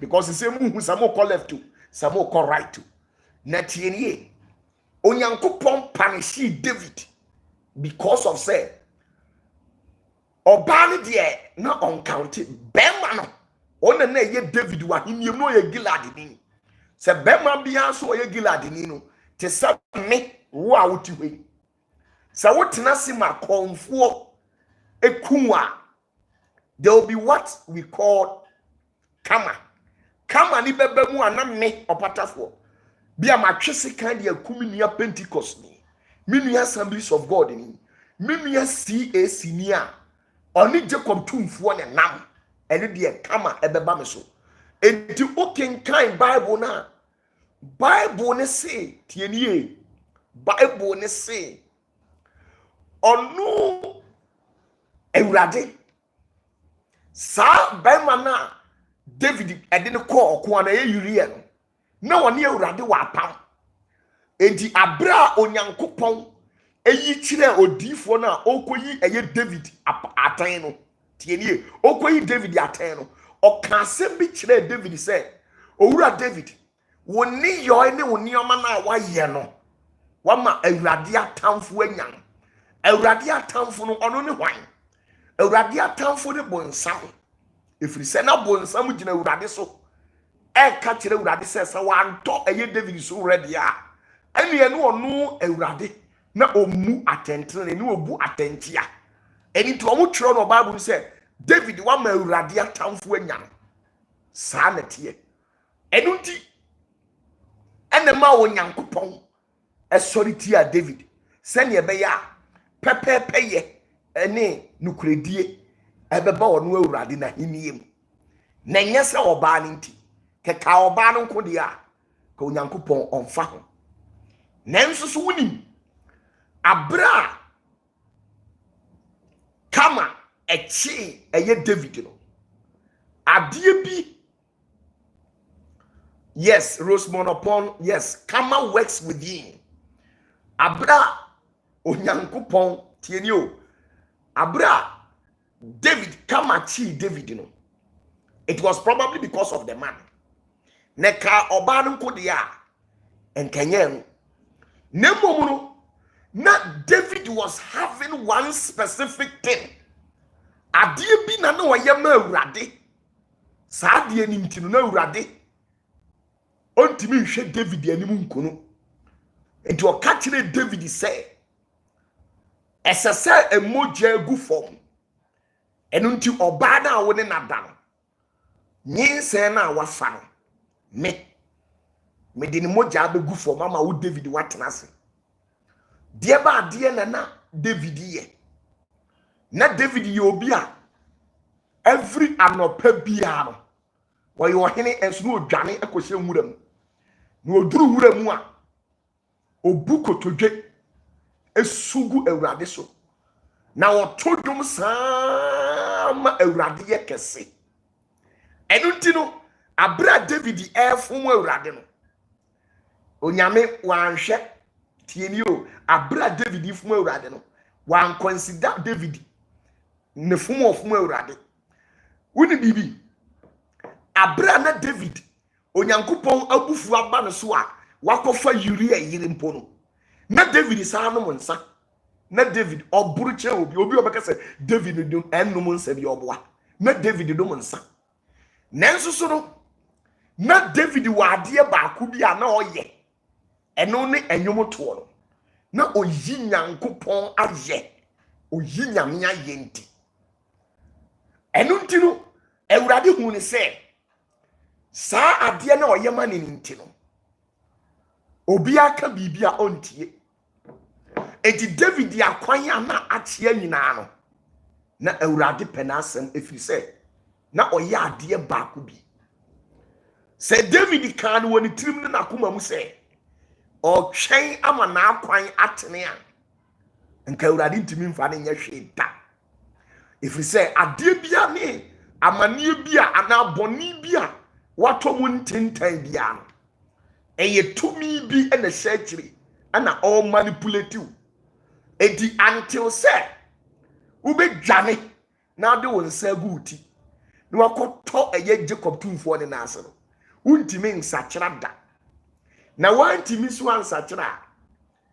because the same who some call left to some call right to natienie onyankopon punish David because of say obani de na uncounted bema no ona na ye David wa himiem no ye Gilad ni se bema bia so ye Gilad ni no te sa me wo a woti hwe sa wotena sima konfo ekunwa there will be what we call karma kama ni bebe mu anam me opatafo bia matwese kan de akuminia Pentecost ni minua Assemblies of God ni minua CAC ni a oni Jacob tumfo ne nam ene de kama ebeba me so enti okenkan Bible na Bible ne say tienie Bible ne say onu Ewurade sa bema na David ede ne ko oko na ye Uria no na woni Ewurade wa apam enti abra onyankopon eyi kire odifo na okoyi eye David atan no tienie okoyi David atan no okasem bi kire David say owura David woni yo ne woni oma na wa ye no wama Ewurade atamfo anyan Ewurade atamfo no ono ne hwan Ewurade atamfo ne bonsam efiri se na bonsam gina Ewurade so ka kire Ewurade se wanto eye David so ready a ene no ono Ewurade na omu atentene ne obu atentia eni to omu kiro no Bible say David wama Ewurade atamfo anyan saa na tie enu nti ene ma wonyankopon esori a David sene ebe ya pepepeye ene nukuredie ebeba wono Ewurade na hiniem na nyese oba ne nti keka oba no nkode a ka onyankopon onfa ho nanso so wunim abra kama echi eye David no adie bi yes Rosemont upon yes kama works within abra onyankopon tieni o abra David kama chi David no it was probably because of the man neka oba no nkode a enkenye no nemmom no na David was having one specific thing adie bi na na oyema Ewurade saa adie ni ntino na Ewurade ontimi hwe David anim nkono enti o ka kire David say esese emoja gu fom enu nti oba na wo ne nadan nyinse na wafa no me de ni moja abegu fom ama wo David watenase de ba de na David ye na David ye obi a every anopa bia no wo ye ohene enso no odwane ekose nwuram na oduru nwuram a obu kotodwe esugu Ewurade so na wotodum sama Ewurade ye kese enu nti no abra David efun Ewurade no onyame wanhwe tieni o abra David ifun Ewurade no wan consider David ne fun of Ewurade woni bibi abra na David onyankopon abufu aba no so a wakofa Uria yire mpo no na David sa no monsa na David oburu che obi obeka se David do enum nsa bi oboa na David do monsa nanso so no na David wade ba ko bi a na oye eno ne enwom to no na oyi nyankopon aye oyi nyame aye nti eno nti no Ewurade hu ne se saa ade na oyema ne nti no obi aka bibia ontie enti David akwan ya na atie nyina no na Ewurade penasem efiri se na oya ade ba ko bi se David kan woni tirim ne nakoma mu se o twen ama na akwan atene a nka Ewurade ntimi mfa ne nya hwe da efiri se ade bia ne amane bia ana boni bia watomu ntintan bia no eye tumi bi ena shechiri ana all manipulative edi until say ube dwane na de won sa guti na wakoto eye Jacob tumfo ne nase no untimi nsakira da na wantimi so ansakira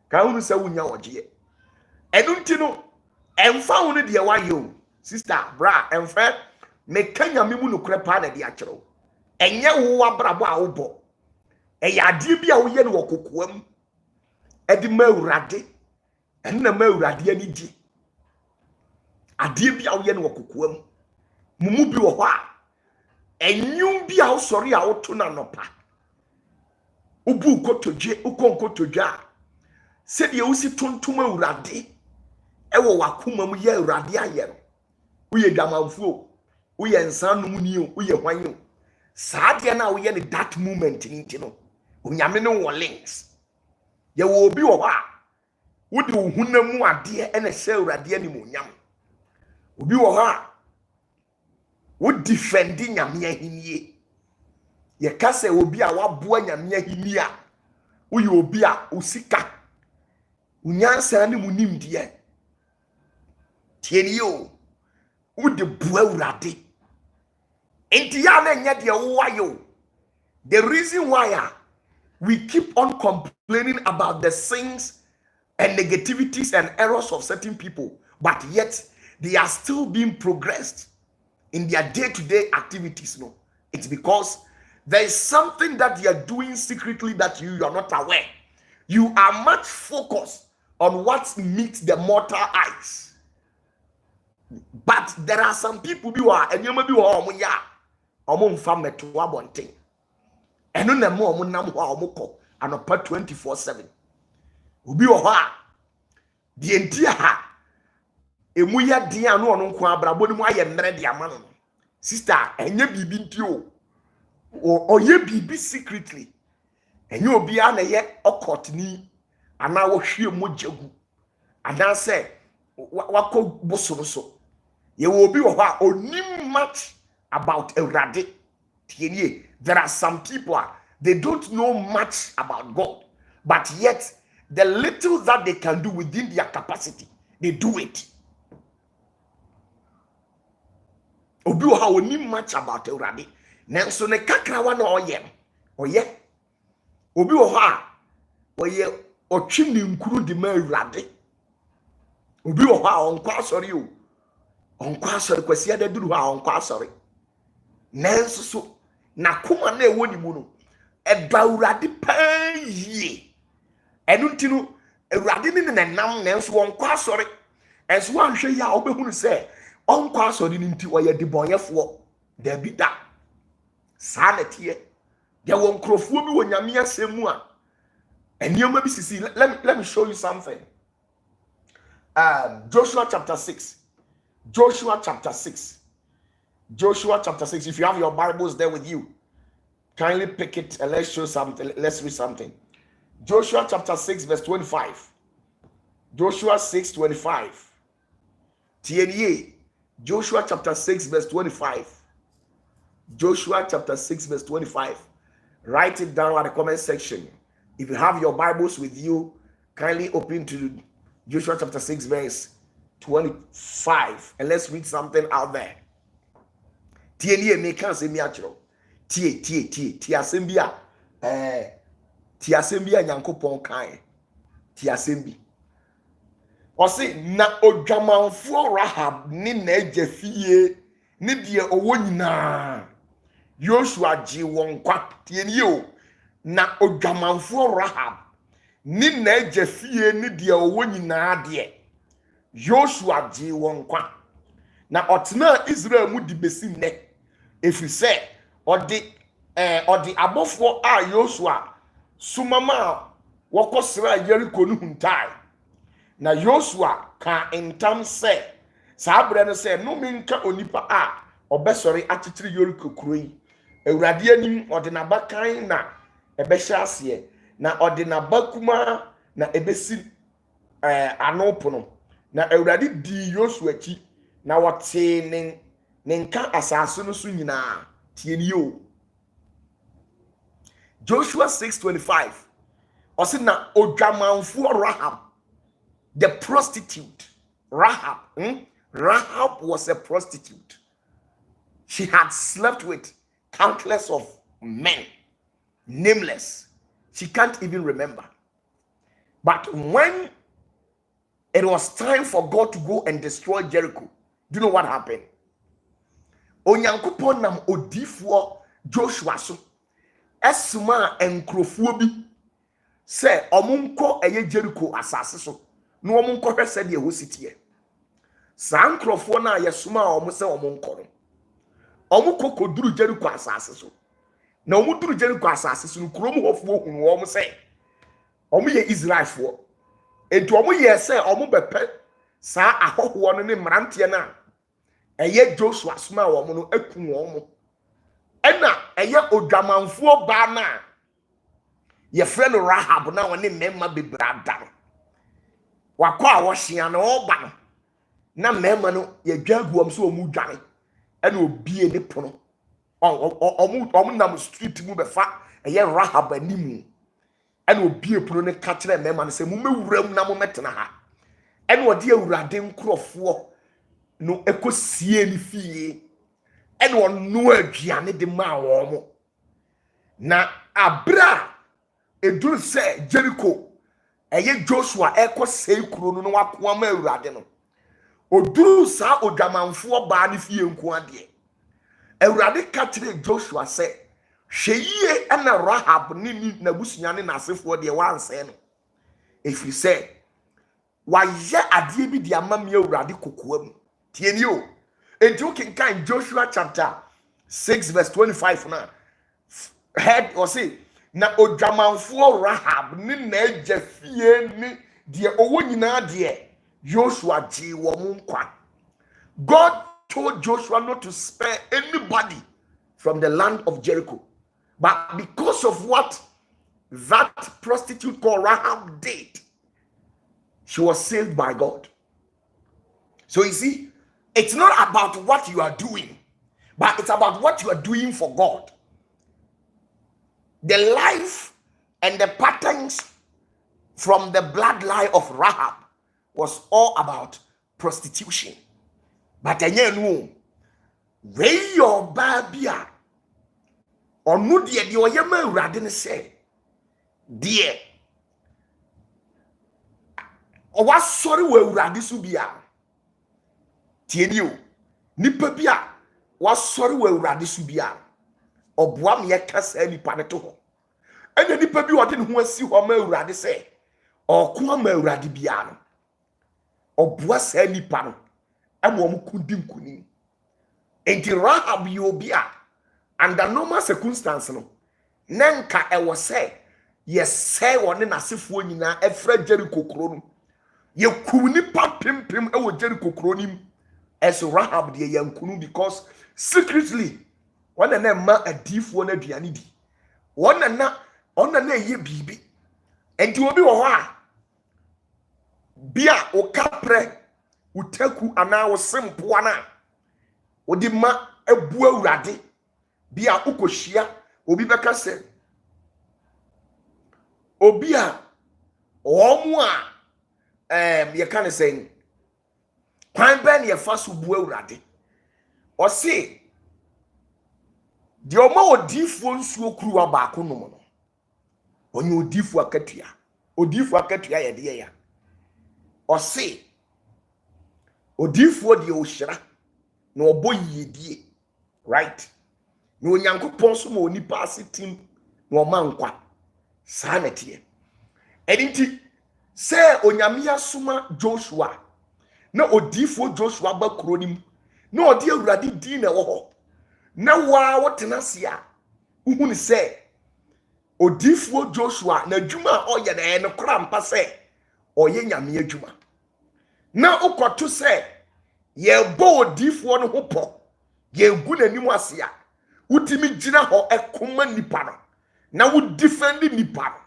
ka hunu se wunya oje enu nti no emfa hunu de wayo sister bra emfa me kanya memu no krepa na de akiro enye wo abrabo a wo bo ade bi a wo ye no wokokoam edi ma Ewurade enna ma Ewurade ani gi ade bi a wo ye no wokokoam mumu bi wo ho a enyum bi a usori a woto na nopa ubu kotoje ukonkotoja said ye usi tontom awurade ewo wakoma mu ye awurade aye no uye dwamanfuo uye nsanum ni o uye hwan o saade na uye ne that moment ni ntino onyame ne wo links ye wo obi wo ha wode wo hunamu ade ene hye awurade anim onyam obi wo ha wo defendi nyame ahinie ye kase obi a waboa nyame ahini a uye obi a usika unyansa ne munimdie tieni yo ude bua urade enti ya na nya de wo wayo. The reason why we keep on complaining about the sins and negativities and errors of certain people, but yet they are still being progressed in their day-to-day activities, no, it's because there is something that they are doing secretly that you are not aware. You are much focused on what meets the mortal eyes, but there are some people who are and you may be omo mfa meto abonten eno na mo omo nam ho a omo kɔ anopa 24/7 obi wɔ hɔ a die nti ha emu ya den anu ono nko abrabɔ ni mu ayɛ mmerɛ de ama no sister enye bibi nti o ye bibi secretly enye obi a na ye okot ni ana wo hwie mo jagu ana sɛ wakɔ bosoro so ye wo obi wɔ hɔ a onim much about Eurade. There are some people, they don't know much about God, but yet the little that they can do within their capacity, they do it. Obi wa oni much about Eurade. Nanso ne kakra wa na oyem. Oye. Obi wa ha oye otwi ne nkuru de ma Eurade. Obi wa ha onkwa asori o. Onkwa asori kwasi adaduru ha onkwa asori. Nanso so na kuma na ewo ni mu no eba urade panyie enu ntinu urade ni na nam nanso won kwa asori enso wanhwe ya obehunu se on kwa asori ni nti oye de bonyefo da bi da sanete de won krofo bi wonyame asemu a enioma bi sisi. Let me show you something. Joshua chapter 6. Joshua chapter 6. Joshua chapter 6. If you have your Bibles there with you, kindly pick it and let's show something. Let's read something. Joshua chapter 6 verse 25. Joshua 6:25. TNA. Joshua chapter 6 verse 25. Joshua chapter 6 verse 25. Write it down at the comment section. If you have your Bibles with you, kindly open to Joshua chapter 6 verse 25 and let's read something out there. Tie me kan se mi achiro tie asem bi a tie asem bi a Nyankopon kan tie asem bi o se na odwamanfo Rahab ni na agafie ni de owo nyina Joshua ji won kwa tie ni o na odwamanfo Rahab ni na agafie ni de owo nyina de Joshua ji won kwa na otena Israel mu di besi ne if you say odi abofo a Joshua sumama wakosra Jericho no huntai na Joshua ka entam se sabre no se no minka onipa a obesori achichiri Jericho kuroi Awurade anim odi na bakan na ebehya ase na odi na bakuma na ebesi anopono na Awurade di Joshua chi na wote nenka asaso no so nyina tieni o. Joshua 6:25 ose na odwamanfo Rahab, the prostitute. Rahab was a prostitute. She had slept with countless of men, nameless. She can't even remember. But when it was time for God to go and destroy Jericho, do you know what happened? Onyankopon nam odifuo Joshua so esuma enkrofuo bi se omunko eye Jericho asase so no omunko hwese de ehositie sa nkrofuo na yesuma omo se omunko no omu kokoduru Jericho asase so na omu duru Jericho asase so kurom hofo hunu omu say omu ye Israelfo enti omu ye say omu bepe saa ahoho no ne mrantie na eye Joshua soma omu no akum omu ena eye odwamanfo ba na ye friend Rahab na woni memma bebrada wakwa wo hia na oba no na memma no ye dwaguam so omu dwane ena obie ne pono omu nam street mu befa eye Rahab animu ena obie pono ne ka kire memma no se mu mewuram na mu metena ha ena odi awurade nkrofo no ekosie ni fie ena onu aduane de ma wo mo na abra eduru se Jericho eye Joshua ekosei kuro no wakoa ma awurade no oduru sa odwamanfo ba ne fie nko ade awurade ka kire Joshua se hweyie ena Rahab ni na busunyane na asefo de wanse no efiri se waye ade bi de amamye awurade kokoam tieni o enti o kan Joshua chapter 6 verse 25 na head or say na odwamanfo Rahab ni na agya fie ni de owo nyina de Joshua ji wo mu nkwa. God told Joshua not to spare anybody from the land of Jericho, but because of what that prostitute called Rahab did, she was saved by God. So you see, it's not about what you are doing, but it's about what you are doing for God. The life and the patterns from the bloodline of Rahab was all about prostitution. But again, where your baby are, or no dear, the Oyama Radin say, dear, or what sorry will Radisubia? Tienio, Nipabia, what sorry will Radisubia? Or Buam Yakas any paneto. And the Nipabi or didn't want to see what Meradi say, or Kuma Radibiano, or Buas any pan, and one couldn't kuni. And the Rahab Yobia, under normal circumstance, no. Nanka I was say, yes, say one in a sifwina, a Fred Jericho Cronum. You couldn't pim pim over Jericho Cronim as Rahab the young kunu because secretly. One and ma a deep one aduane di one and na on na ye bibi enti obi wo ha bia o kapre utaku ana wo sempo ana odi ma abu awurade bia ukohia obi beka se obi a omo a ye kan say kwan ben ye fa so bu awurade o se di oma odifo nsuo kuruwa baako no no onye odifo akatua ye de ya o se odifo de ohira na obo yedie right na onyankopon so ma onipa asetim na o mankwa saa na tie edinti se onyame asoma Joshua na odifo Joshua ba kronim na odi awurade din na wo ho na wa wotena a uhunu se odifuo Joshua na adwuma oye na ene kora mpa se oye nyame adwuma na ukoto se ye bo odifuo no hopo ye gu nanim ase a utimi gina ho ekoma nipa no na wo defend nipa no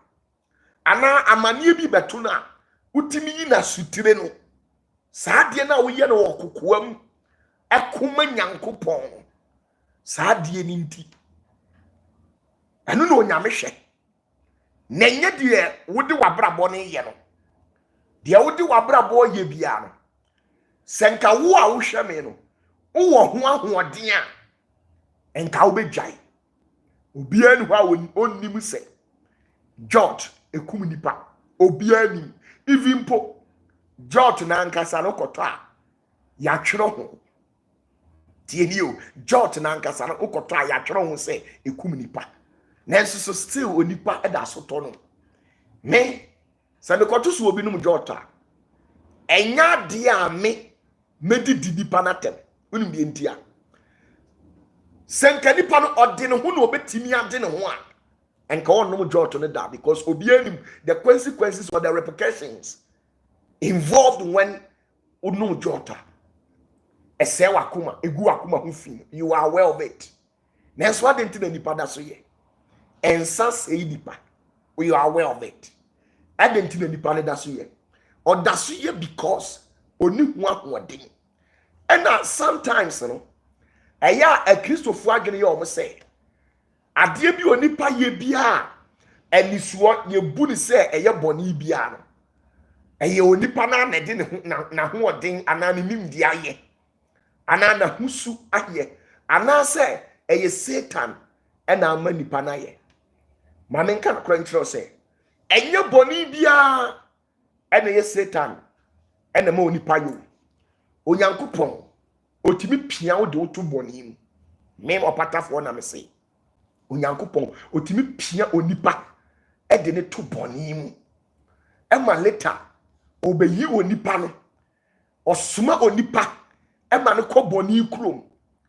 ana amane bi beto na utimi yi na sutire no saa de na wo ye no okokoam ekoma nyankopon saa die ni nti anu no nyame hwe na nye die wodi wabrabo ne ye no die wodi wabrabo ye bia no senka wo a wo hwe me no wo ho ahoden a enka wo bedwai obia ni ho a onnim se George ekum nipa obia ni even po George na ankasa no koto a ya twero ho tienio George na ankasa no koto a ya twero ho se ekum nipa nanso so still onipa eda so to no me se me koto so obi num George a enya de a me medidi nipa na tem unim bi ntia senka nipa no ɔde ne ho na obetimi ade ne ho a enka onnom jot no da because obianim the consequences or the repercussions involved when onnom jota ese wakoma egu wakoma ho fi you are aware of it na so ade nti na nipa da so ye ensa sei nipa you are aware of it ade nti na nipa ne da so ye oda so ye because oni ho ahoden and sometimes no eya a Christopher adwene ye o say ade bi onipa ye bia enisuo ye bu ni say eye boni bia no eye onipa na na de ne ho na ho odin ana ne nimdi aye ana na husu aye ana say eye Satan ena ama nipa na ye ma men kan kora nkyerɛ say enye boni bia ena ye Satan ena ma onipa yo onyankopɔn otimi pia wo de wo to boni mu me opatafo na me say onyankopɔn otimi pia onipa de ne to boni mu ema later obeyi onipa no osuma onipa ema ne kɔ boni krom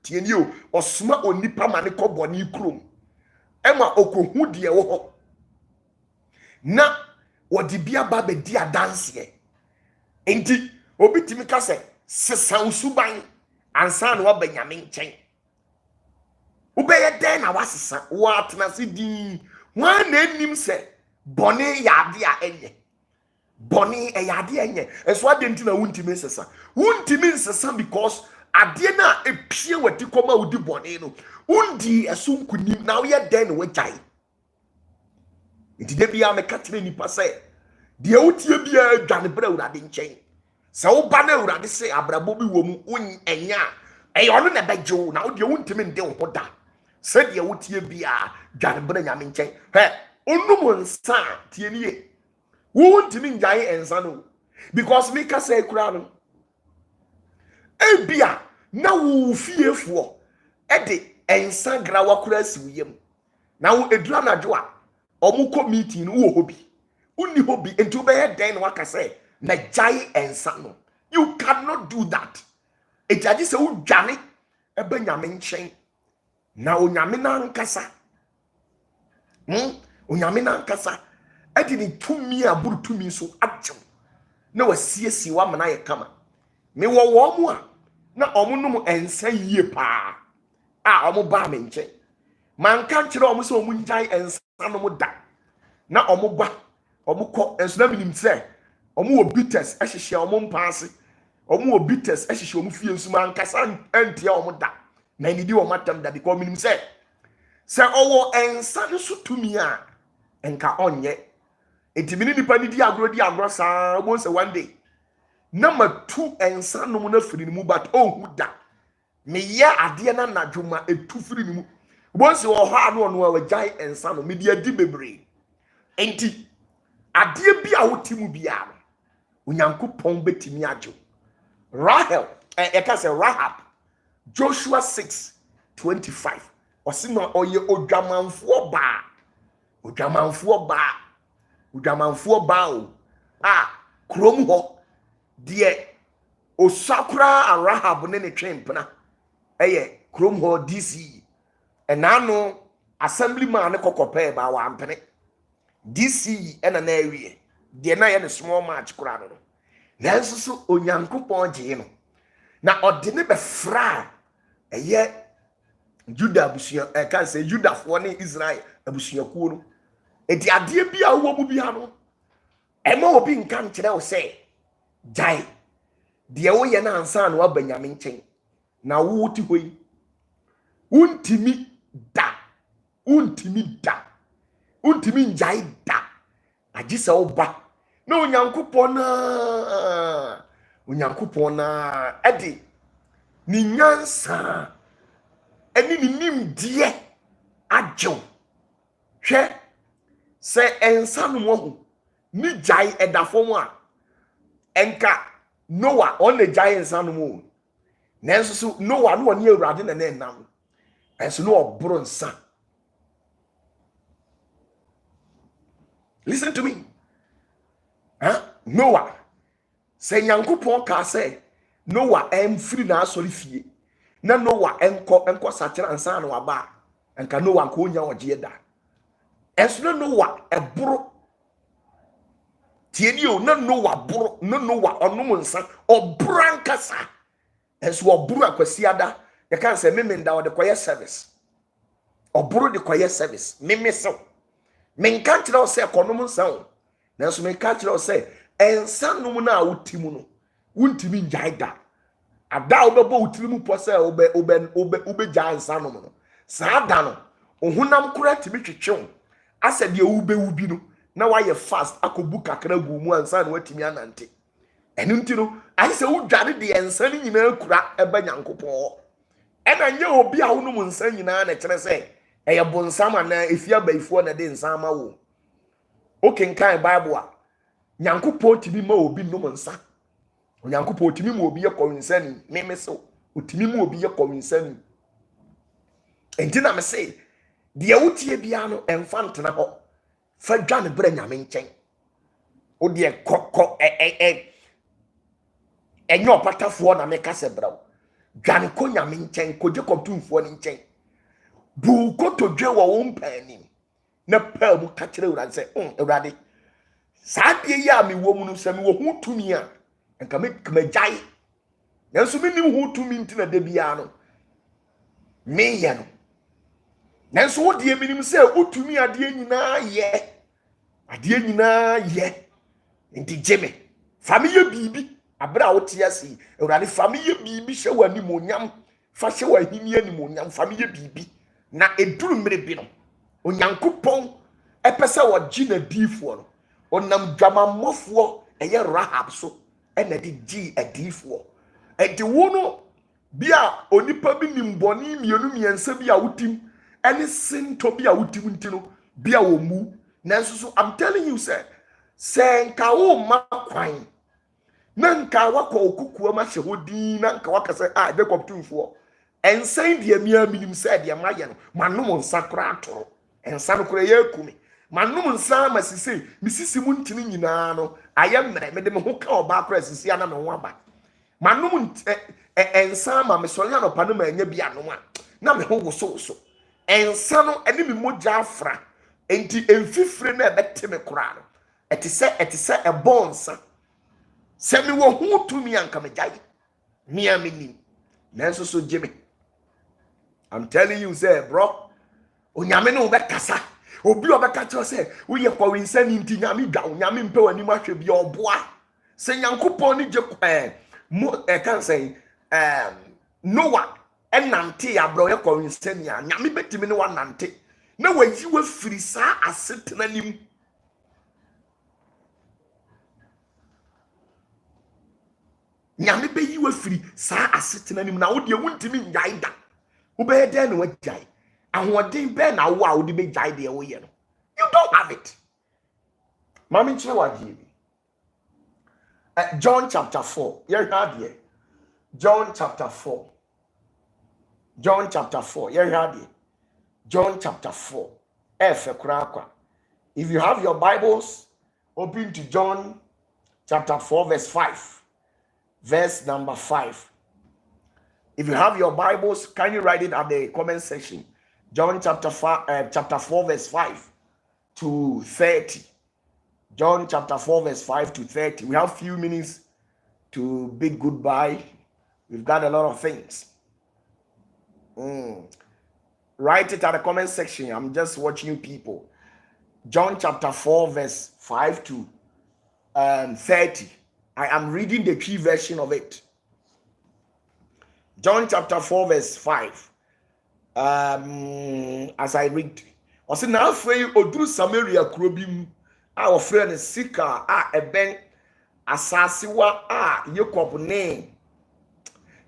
tieni o osuma onipa ma ne kɔ boni krom ema okohu de wo ho na wodi bia ba be di adanse enti obitimi ka sɛ sesan suban ansa na wabanyame nkyɛn ubeye den na wasesa wa tenase din wa na enim sɛ bɔne yade a enye bɔne yade enye enso ade nti na wuntimi nsesa because ade na epie wadi kɔma wudi bɔne no undi ɛso nkunim na wo yɛ den na wagyae nti de bia me ka tere nipa sɛ de wotie bia dwane bra urade nkyɛn sɛ wo ba na urade sɛ abrabɔ bi wɔ mu enya ɛyɛ ɔno na bɛgyew na wo de wuntimi nde wo ho da sɛ de wotie bia dwane bra nyame nkyɛn hɛ onum nsa tie nie wo ntimi njae ensa no because me ka sɛ kura no ebia na wo fiefo de ensa grawa kura siwiem na wo edura na dwo a omuko meeting wo hobi unni hobi enti obeye den waka sɛ na jae ensa no you cannot do that ejaji sɛ wo dwane ebe nyame nkyɛn na onyame na nkasa onyame na nkasa edi ni tumi aburu tumi so agyew na wasiesie wa mana ye kama me wo mu a na omunum ensa yie pa a omu ba me nkyɛn man kan kyerɛ omu sɛ omu njae ensa no mu da na omu ba omu kɔ enso na minim sɛ omu wo bitters ɛhyehyɛ omu mpaase omu wo bitters ɛhyehyɛ omu fie nso man kasa antia omu da na nidi wo matam da because minim sɛ owo ensa no so tumi a enka onye etimini nipa ni di agro saa mo se one day na matu ensa no na firi ni mu but ohu da me ya ade na nadwuma etu firi ni mu mo se wo ha no no wagyae ensa no me di adi bebre enti ade bi a wotimu bia onyankopɔn betimi agyo Rahel ka se Rahab Joshua 6:25 osino oye odwamanfo ba o krom ho de osakura Rahab ne twempena eye krom ho DC enano assemblyman ne kokope ba wa ampene DC ena na awie de na ye ne small match kura no nanso so onyankopɔn gye no na ɔde ne bɛfra eye Juda abusua kan say Juda fo ne Israel abusuakuo no edi ade bi a wo mu bia no ema obi nka nkyerɛ wo sɛ jai de wo ye na ansa na wabanyame nkyɛn na wo ti hɔ yi untimi njai da agisa wo ba na onyankopɔn na edi ni nyansa eni ni nimdie agyew hwɛ sɛ ensa no ho ni jai edafo mu a enka Noah on the jai ensa no mu nanso so Noah no oni awurade na na nam enso no obro nsa. Listen to me. Noah sɛ nyankopɔn ka sɛ Noah free na asɔre fie na Noah enko sachira ansa na waba enka Noah nko onya ogye da enso na Noah eboro tieni o na Noah boro na Noah onom nsa obura nkasa enso oburu akwasi ada ye kan say memenda o de koye service oburu de koye service memesew menka kire o say konom nsa o nanso menka kire o say ensa nom na wotimu no wontimi njaida ada obebo wotirimu po say obe jansa nom no saa da no ohunam kura timi twetwew asa de ubi no na waye fast akobu kakra gu mu ansa na watimi anante enu ntino ayi se wudware de ensa ni nyina kura eba nyankopɔ ena nye obi a wonum nsa nyina na kyerɛ sɛ ɛyɛ bonsam na efia baifo na de nsa ma wo okenkan bible a nyankopɔ timi ma obi num nsa onyankopɔ timi ma obi yɛ kɔwinsani memeso otimi ma obi yɛ kɔwinsani enti na me se de wotie bia no emfa ntena hɔ fa dwane bra nyame nkyɛn o de kokɔ enyo opatafoɔ na meka se bra dwane ko nyame nkyɛn ko je kɔtumfoɔ ne nkyɛn bu kotodwe wɔ wo mpanim na pa mu ka kyerɛ wura sɛ awurade saa de yi a me wɔ mu no sɛ me wɔ hu tumi a enka me kmagyae nanso me nim hu tumi ntina da bia no me yɛ no nanso wo de minim sɛ utumi ade nyinaa yɛ nti jeme famiyɛ bibi abra wo te ase awurade famiyɛ bibi hye wani monyam fa hye wahini ani monyam famiyɛ bibi na eduru mmere bi no onyankopɔn epese wo gyi na diifoɔ no onam dwamammɔfoɔ ɛyɛ Rahab so ɛna de gyi adiifoɔ enti wo no bia onipa bi nimbɔni mienu miensa bi a wotim any sin to be a wutimintino be a womu nanso so I'm telling you say nka wo makwan na nka wakɔ okukuo ma hye hodi na nka waka say Jacob tumfo ensan de amia minim say de maye no manom nsa kora atoro ensa no kora yakumi manom nsa masisi misisi mu ntini nyina no aye mmere me de me ho ka oba kora sisi ana me ho aba manom ensa ma me so nya no pa no ma anya bi anom a na me ho woso ensa no ene mi mogya afra enti emfifire na ebete me kora no etise ebonsa se me wo hu tumi anka me gyae me amini nanso so jeme I'm telling you say bro onyame no be kasa obi obeka kyo say wo ye kwa winsani nti nyame dwa onyame mpe wani mahwe bi oboa se nyankopon ni je kan say Noah enante abro ye kɔwinsani a nyame betimi ne wanante na wayi wa firi saa asetena nim nyame beyi wa firi saa asetena nim na wo de wuntimi nyae da wo be de na wagyae ahoɔden bɛ na wo a wo de be gyae de wo ye no you don't have it mami kyerɛ wagye John chapter 4 ye hwa de John chapter 4 John chapter 4. John chapter 4. If you have your Bibles, open to John chapter 4, verse 5. Verse number 5. If you have your Bibles, can you write it at the comment section? John chapter 4, verse 5 to 30. John chapter 4, verse 5 to 30. We have a few minutes to bid goodbye. We've got a lot of things. Write it at the comment section. I'm just watching you people. John chapter 4 verse 5 to 30. I am reading the key version of it. John chapter 4 verse 5. As I read, I say now free oduru Samaria kurobim our friend is Sika eben asasiwa Jacob ne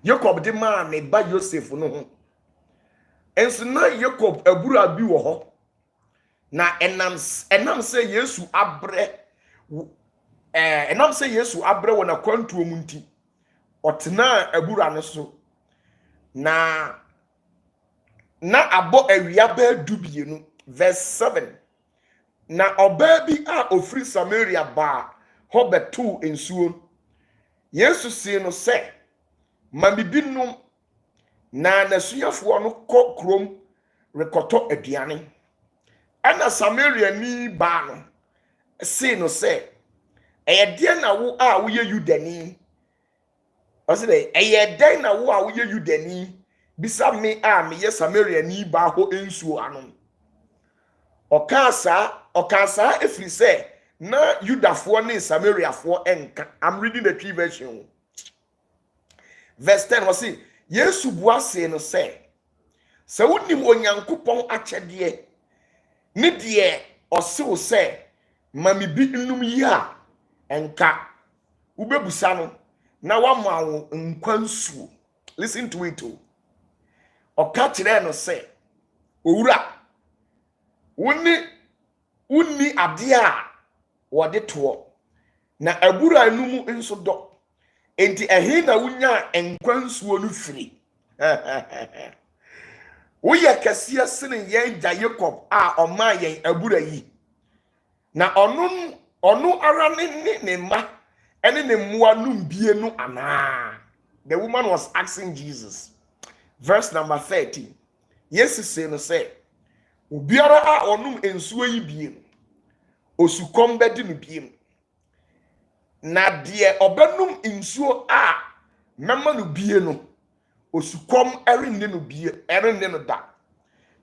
Jacob de man ne ba Joseph no ho. Enso na Jacob abura bi wo ho na enam se Yesu abre enam se Yesu abre wona kwantuo mu nti otena abura ne so na abo awia ba dubienu verse 7 na oba bi a ofri Samaria ba ho betu ensuo Yesu si no se ma bibinum na nasuafoɔ no kɔ kurom rekɔtɔ aduane. Ana Samaria ni baa no say no say ɛyɛ deɛ na wo a woyɛ Yudani ɔsɛ dɛ ɛyɛ deɛ na wo a woyɛ Yudani bisa me a meyɛ Samaria ni baa hɔ nsuo ano. Ɔka saa efiri sɛ na Yudafoɔ ne Samariafoɔ enka. I'm reading the tree version. Verse 10 was say Yesu bua say no say sɛ wonim Onyankopɔn akyɛdeɛ ne deɛ ɔsew sɛ ma me bi nnum yi a enka ubebusa no na wama wo nkwa nsuo. Listen to it o. Ɔka kyerɛ no sɛ owura wonni ade a wɔde toɔ na abura nnum nso dɔ enti ɛhe na wonya nkwa nsuo no firi. Woyɛ kɛseɛ sene yɛn gya Jacob a ɔma yɛn abura yi na ɔno ara ne mma ɛne ne mmoa num bie no anaa. The woman was asking Jesus. Verse number 13. Yesu say no say obiara a ɔnum nsuo yi bie no osukɔm bɛdi no bie na deɛ ɔbɛnum nsuo a mɛma no bie no osukɔm ɛrenne no bie ɛrenne no da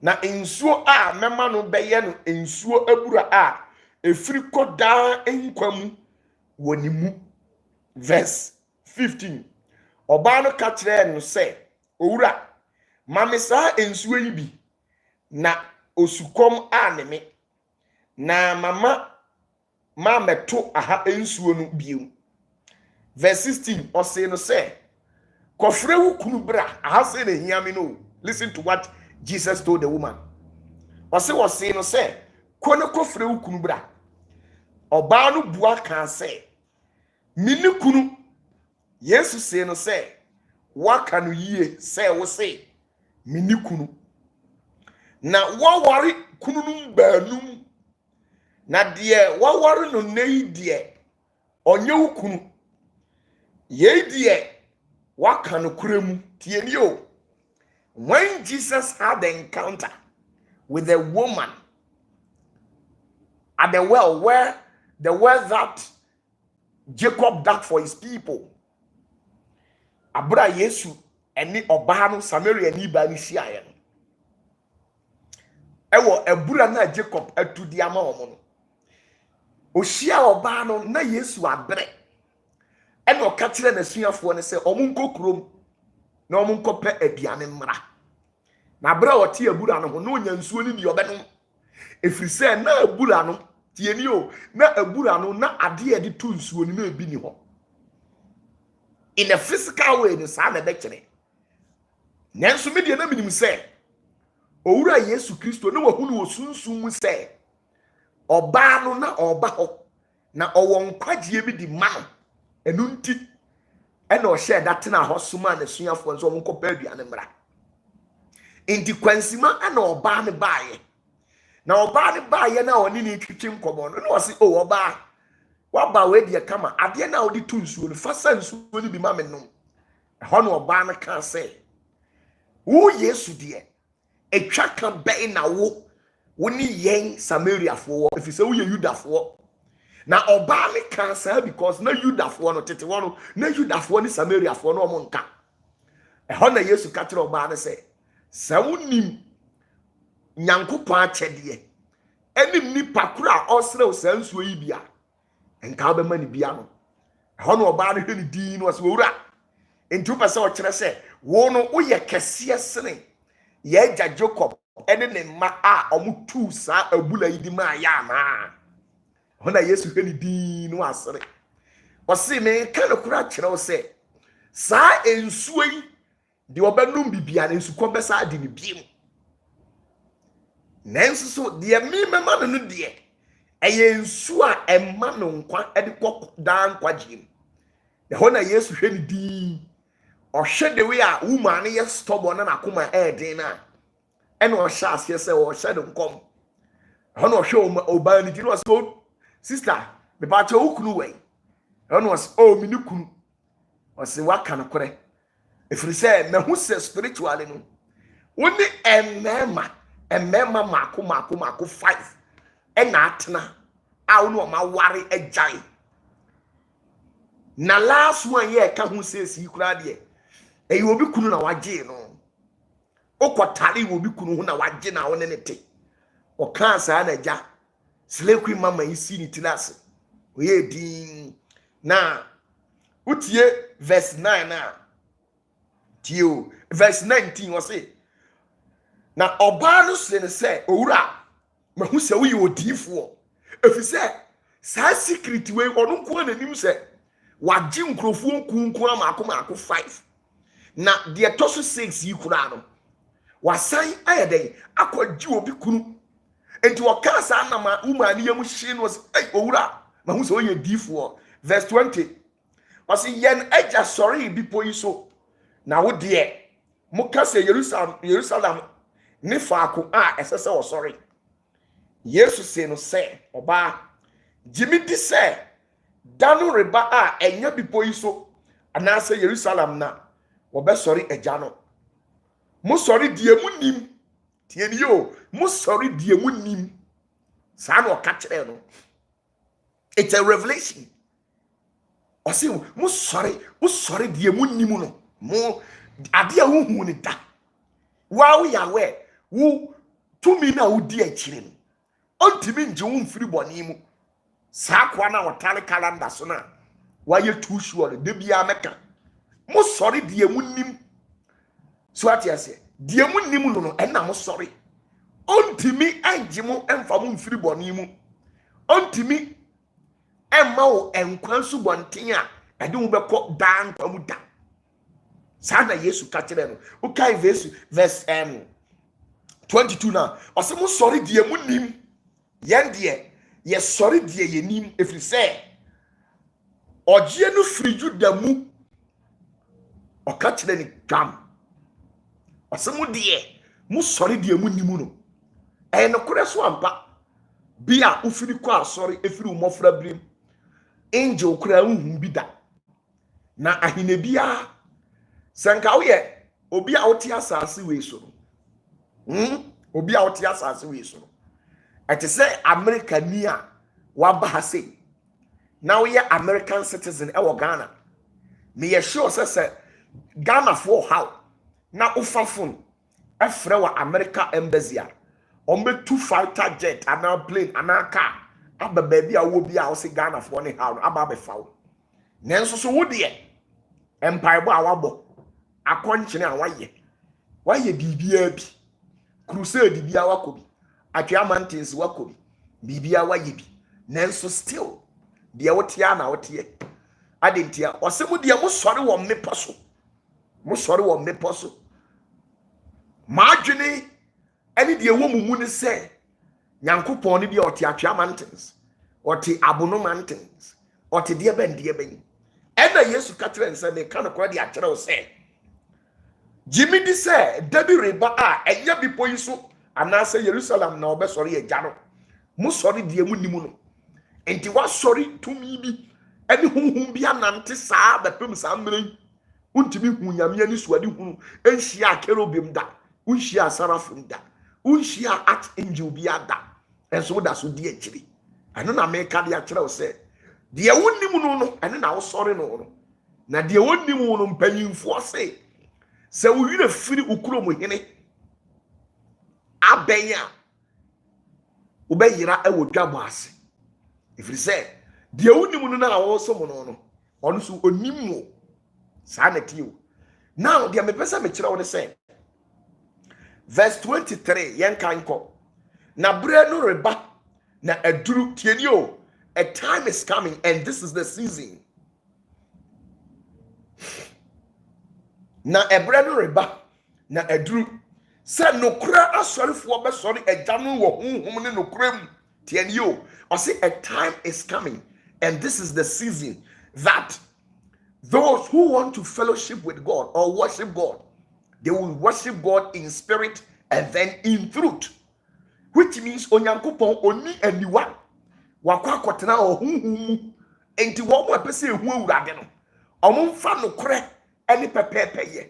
na nsuo a mɛma no bɛyɛ no nsuo abura a efiri kɔ daa nkwa mu wɔ ne mu. Verse 15. Ɔbaa no ka kyerɛ no sɛ owura ma me saa nsuo yi bi na osukɔm a ne me na mama meto aha nsuo no bio. Verse 16 ɔse no sɛ kɔfrɛ wo kunu bra. Aha sɛ na hia me no. Listen to what Jesus told the woman. Ɔse no sɛ kɔ ne kɔfrɛ wo kunu bra. Ɔbaa no bua ka sɛ mini kunu. Yesu say no sɛ waka no yie sɛ wo se mini kunu na waware kunu no baanum na deɛ waware no nei deɛ ɔnyɛ wo kunu yei deɛ waka no kura mu. Tieni o. When Jesus had the encounter with the woman at the well where the well that Jacob dug for his people, abra Yesu ɛne ɔbaa no Samaria ni ba ni hyiaeɛ no ɛwɔ abura na Jacob atu di ama wɔn no ohyia ɔbaa no na Yesu abrɛ ɛna ɔka kyerɛ n'asuafoɔ no sɛ ɔmo nkɔ kurom na ɔmo nkɔ pɛ aduane mmra na abra ɔte abura no ho na onya nsuo ni bi ɔbɛnom efiri sɛ na abura no tieni o na abura no na ade de to nsuo ni na ebi ni hɔ. In a physical way no saa na ɛbɛkyerɛ nanso me deɛ na minim sɛ owura Yesu Kristo na wahunu wɔ sunsun mu sɛ ɔbaa no na ɔba hɔ na ɔwɔ nkwagye bi di ma no ɛno nti ɛna ɔhyɛ da tena hɔ soma na suafoɔ nso ɔmo nkɔpɛ aduane mmra enti kwansima ɛna ɔbaa ne baayɛ na ɔbaa ne baayɛ na ɔne ne twitwi nkɔmɔ no na ɔse o ɔbaa waba we de kama ade na odi tu nsuo no fasa nsuo ni bi ma me nom ɛhɔ no ɔbaa no ka sɛ wo Yesu de etwa ka bɛn na wo ni yɛn Samariafoɔ efi sɛ wo yɛ Yudafoɔ na ɔbaa no ka saa because na Yudafoɔ no tete wɔ no na Yudafoɔ ni Samariafoɔ no ɔmo nka ɛhɔ na Yesu ka kyerɛ ɔbaa no sɛ sɛ wonim Nyankopɔn akyɛdeɛ ɛnim nipa koro a ɔsrɛ wo saa nsuo yi bia nka obema ni bia no ɛhɔ no ɔbaa no hwɛ ne din no ɔsɛ owura enti wo pɛ sɛ ɔkyerɛ sɛ wo no woyɛ kɛseɛ sene yɛagya Jacob ɛne ne mma a ɔmo tu saa abula yi di ma yɛ anaa. Ɛhɔ na Yesu hwɛ ne din no asere ɔse me ka no kora kyerɛ wo sɛ saa nsuo yi de ɔbɛnom bibia ne nsukɔ bɛsa de ne biem nanso so deɛ me mema no no deɛ ɛyɛ nsuo a ɛma no nkwa ɛde kɔ daa nkwagye mu. Ɛhɔ na Yesu hwɛ ne din ɔhwɛ de we a woman no yɛ stubborn na nakoma ɛɛden na ɛna ɔhyɛ aseɛ sɛ ɔhyɛ de nkɔm. Ɛhɔ na ɔhwɛ ɔbaa ne din ɔsɛ sister me ba kyɛ wo kunu wɛn. Ɛhɔ na ɔsɛ o me ne kunu ɔsɛ waka no korɛ If you say me who say spiritually no, only a mema mako 5 ena atena a no ma ware agyan. Na last one year ka hu say si kura de e obi kunu na wagye no. Okotare obi kunu hu na wagye na wo ne ne te. O kan sa na agya slekwi mama isi ni tinase. Oye din na utie verse 9 na tio verse 19 was say na oba no se ne say owura mahu se wo ye odifo efi say sa secret we onu nko na nim say wagye nkrofo nkunku amako 5 na de toso 6 yi kura no wasan ayeden akwaji obi kunu enti waka sa na ma umani yam hye no say owura mahu se wo ye difo verse 20 was yen eja sorry bipo yi so na wo de muka se Jerusalem ne faako a esese wo sorry Yesu se no se oba jimi di se danu reba a enya bipo yi so ana se Jerusalem na wo be sorry eja no mo sorry die mu nim tie ni yo mo sorry die mu nim sa na o ka kire no. It's a revelation. O se mo sorry die mu nim no mo ade a wo hu ni da wa wo ya we wo tumi na wo di akire no ontimi nje wo mfiri boni mu saa kwa na wotale calendar so na wa ye too sure de bia meka mo sorry die mu nim so atiase die mu nim no no na mo sorry ontimi anje mo emfa mo mfiri boni mu ontimi emma wo enkwan su bonten a ade wo bekọ dan kwa mu da. Sana Yesu ka kire no. Okay verse 22 now. Ose mo sorry die mu nim. Yen de ye sorry die ye nim efri say. Ogie no firi Juda mu. O ka kire ni gam. Ose mo de mo sorry die mu nim no. E no kure so ampa. Bia ufiri kwa sorry efiri umofra brim. Angel kura unhu bi da. Na ahine bia sanka woye obi a wote asase we so no obi a wote asase we so no ate say America ni a waba ha sei na woye American citizen e wo Ghana me ye sure say Ghana for how na ufa phone e frɛ wa America embassy a ombetu fighter jet ana plane ana car aba baabi a wo bi a wo se Ghana for ne how aba be fawo nenso so wo de empire bo a wabo akonchene a waye bibia bi crusade bia wakobi atwa mountains wakobi bibia waye bi nenso still de wotia na wotie adentia osemu de mo sori wo mepo so madwene ani de wo mumu ne se nyankopon ne de otie atwa mountains otie abono mountains otie de ben ena Yesu katre nse me kan ko de akyere wo se Jimmy di se Dabi reba a enya bipo yi so anase Jerusalem na obe sori eja no mo sori die mu nimu no enti wa sori tumi bi eni hunhun bi anante saa bepem saa mmere untimi hu nyame ani suade hu enhia kerubim da unhia sarafim da unhia archangel bi ada enso da so die akiri eno na me ka de akere wo se die wonnimu no ene na wo sori no na die wonnimu no mpanyimfo se se wo yire firi ukuro mu hene abenya wo be yira e wo dwabo ase ifiri se die wonimu no na wo so mo no ono so onimu sa na tiwo now dia me pesa me kire wo ne se verse 23 yen kanko na bre no reba na aduru tieni o a time is coming and this is the season. Na ebre no reba na aduru se nokura asorifo be sori eja no wo honhom ne nokura mu tieni o o say a time is coming and this is the season that those who want to fellowship with God or worship God, they will worship God in spirit and then in truth, which means onyankopon oni aniwa wakwa akotena ohunhum enti wo mo pese ehu awurade no omumfa nokure eni pepepe ye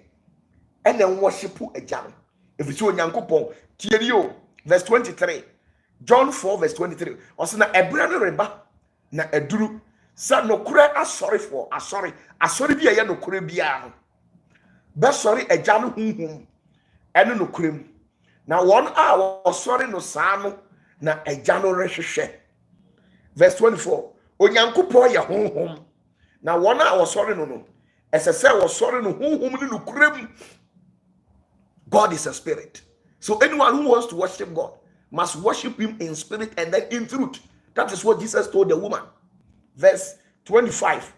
and then worship agya. If it's onyankopon tie ni verse 23 John 4 verse 23 also na ebra no reba na aduru sa nokure asori bi aye nokure bia no be sori agya no hunhum eno nokurem na won a osori no saa no na agya no rehwehwe. Verse 24 onyankopon ye hunhum na won a osori no no esese osori no hunhum ni nokurem. God is a spirit. So anyone who wants to worship God must worship him in spirit and then in truth. That is what Jesus told the woman. Verse 25.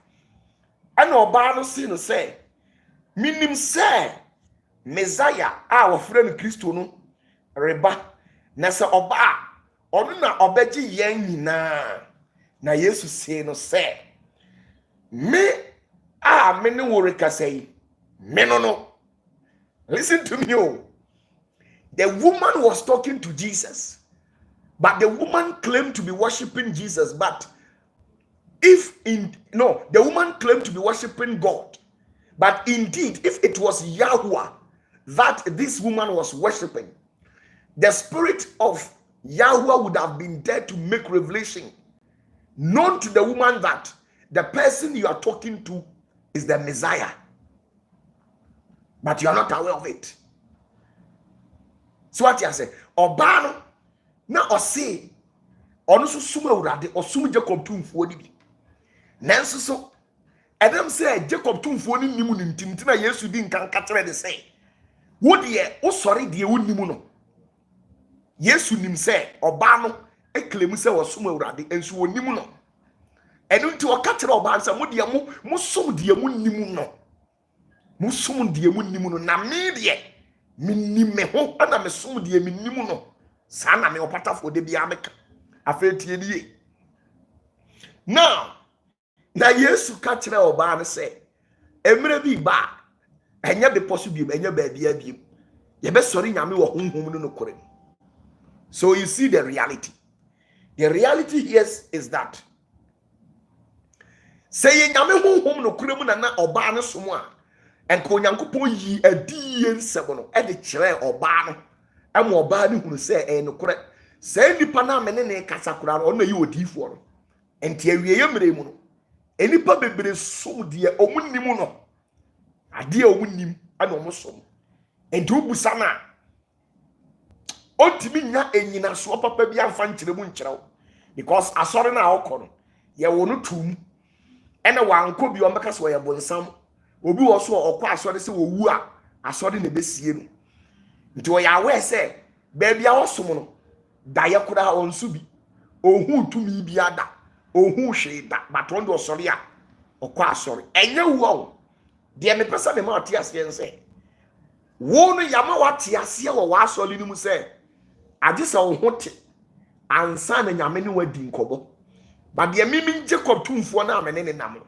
And Obano sin say, minim say, Messiah, our friend Christo no, reba, nasa oba, onuna obeji yen na Yesu say no say, me no worika say, me no. Listen to me, oh. The woman was talking to Jesus, but the woman claimed to be worshiping Jesus. But the woman claimed to be worshiping God. But indeed, if it was Yahweh that this woman was worshiping, the spirit of Yahweh would have been there to make revelation known to the woman that the person you are talking to is the Messiah. But you are not aware of it. So what you say? Obano na ose onu so sum awurade osum Jacob tumfuo ni bi. Nanso so Adam say Jacob tumfuo ni nimu ni ntimtina Yesu di nkan katere de say. Wo de wo sori de wo nimu no. Yesu nim say obano eklemu say wo sum awurade enso wo nimu no. Enu nti wo katere oban say mo de mo sum de mo nimu no. Musum de mu nimu no na me de minnim me ho ana me som de minnim no sa na me opatafo de bia meka afetie die. Now na Yesu ka kire oba ne se emre bi ba enya be possible enya ba bia bia ye be sori nyame wo honhom no nokore. So you see the reality here is that say nyame honhom nokore mu na oba ne som a enko onyankopon yi adie nsem no e de kire oba no em oba ne hunu se e nokore say nipa na amene ne kasakura no na yi odifo no enti awie ye mre mu no enipa bebre som de omunnim no ade omunnim ana omusom enti obusa na otimi nya enyina so papa bi amfa nkire mu nkire because asori na akọ no ye wo no tum ene wanko bi o meka so ye bonsam obi wo so okwa asori se wo wu a asori na besie no nti wo ya we se ba bia wo som no da ye kura onsu bi ohun tumi bi ada ohun hwe da baton do osori a okwa asori enye wo de me pesa me ma ati ase ense wo no yama wati ase wo wa asori ni mu se agisa wo hote ansa na nyame ne wadi nkobo ba de mimi Jacob tumfo na amene ne nam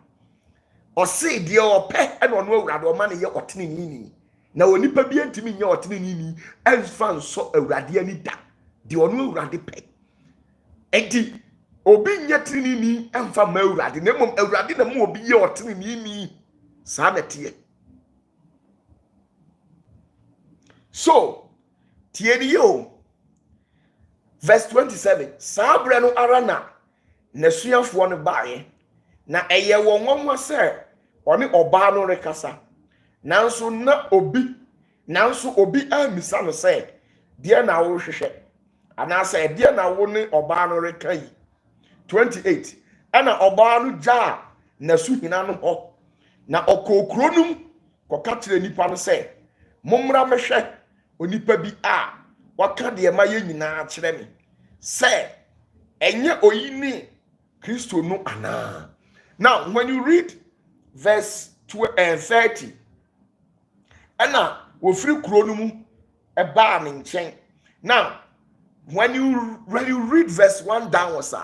o se de ope e no no awurade o ma ne ye otene ni na onipa bi antimi nya otene ni enfa nso awurade ani da de ono awurade pe enti obi nya tene ni enfa ma awurade na mom awurade na mo obi ye otene ni sa na tie. So tie yo verse 27 sabre no arana nasuafo no baaye na eye won wonwa se oni oba no rekasa nanso obi amisa no se de na wo hwehwe ana se de na wo ne oba no rekai 28 ana oba no ja nasu hina no ho na okokronum koka kire nipa no se mommra mehwe onipa bi a waka de ma ye nyina kire me se enye oyini Kristo no ana. Now when you read verse 30 ana wo firi kuro no mu e ba ne nchen. Now when you read verse 1 downwards,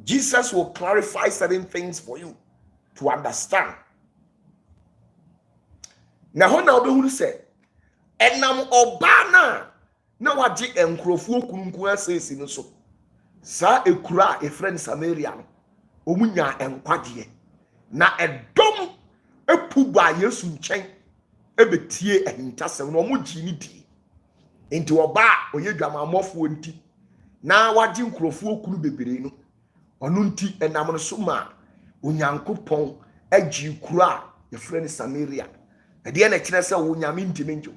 Jesus will clarify certain things for you to understand. Na ho na obehuru se enam oba na waje enkrofo kunku asesi no so sa ekura e friend Samaria no omunya enkwade na edom epuba Yesu nchen ebetie ahintasem no mo gyi ni di enti oba oye dwamamofo nti na wagye nkrofo kunu bebre no ono nti enam no so ma onyankopon agyi kura ye frɛ Samaria ade na kyerɛ sɛ wonyame ntimi njo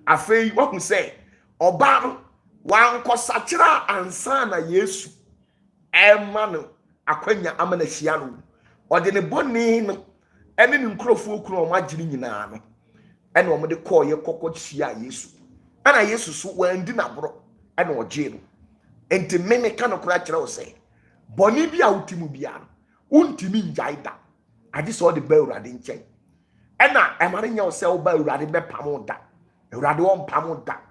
afei wahu sɛ oba no wankɔsakyera ansa na Yesu ɛma no akwanya ama na hyia no ɔde ne bɔne no ɛne ne nkrofo kunu o magye nyinaa no ɛna ɔmo de kɔɔ ye kɔkɔ hyia Yesu ana Yesu so wandi na boro ɛna ɔgye no enti meme ka no kora kyerɛ wo sɛ bɔne bi a wotimu bia no wontimi ngyae da ade sɛ ɔde ba Awurade nkyɛn ɛna ɛmare nya wo sɛ wo ba Awurade bɛpam da Awurade wɔ mpam da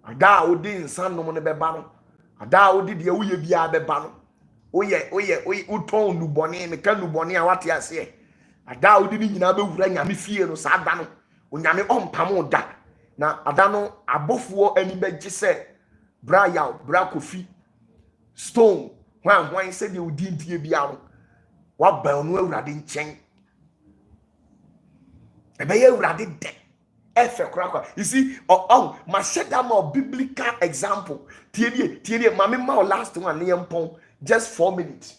ada a wodi nsanom no bɛba no ada a wodi deɛ woyɛ bia bɛba no woyɛ wotɔn nubɔne me ka nubɔne a wate ase ada a wodi ni nyina bɛwura nyame fie no saa da no onyame ɔmpam da na ada no abɔfoɔ ani bɛgye sɛ bra yaw bra kofi stone hwan sɛ deɛ wodi ntie bia no waba no Awurade nkyɛn ɛbɛyɛ Awurade dɛ ɛfɛ kora you see mashedama of biblical example tie mame ma last one ne yɛmpɔn just 4 minutes.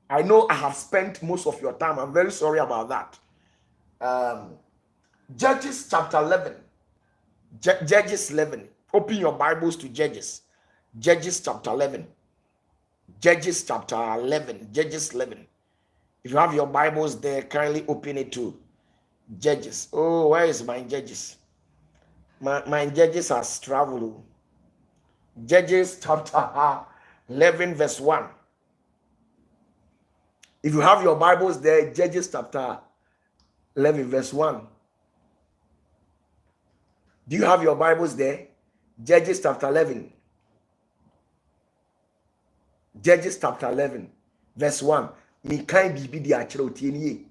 I know I have spent most of your time. I'm very sorry about that. Judges chapter 11. Judges 11. Open your Bibles to Judges. Judges chapter 11. Judges chapter 11. Judges 11. If you have your Bibles there, kindly open it to Judges. Oh, where is my Judges? My Judges has traveled. Judges chapter 11 verse 1. If you have your Bibles there, Judges chapter 11 verse 1. Do you have your Bibles there? Judges chapter 11. Judges chapter 11 verse 1. Me kan bibi di akyerɛ otie nie.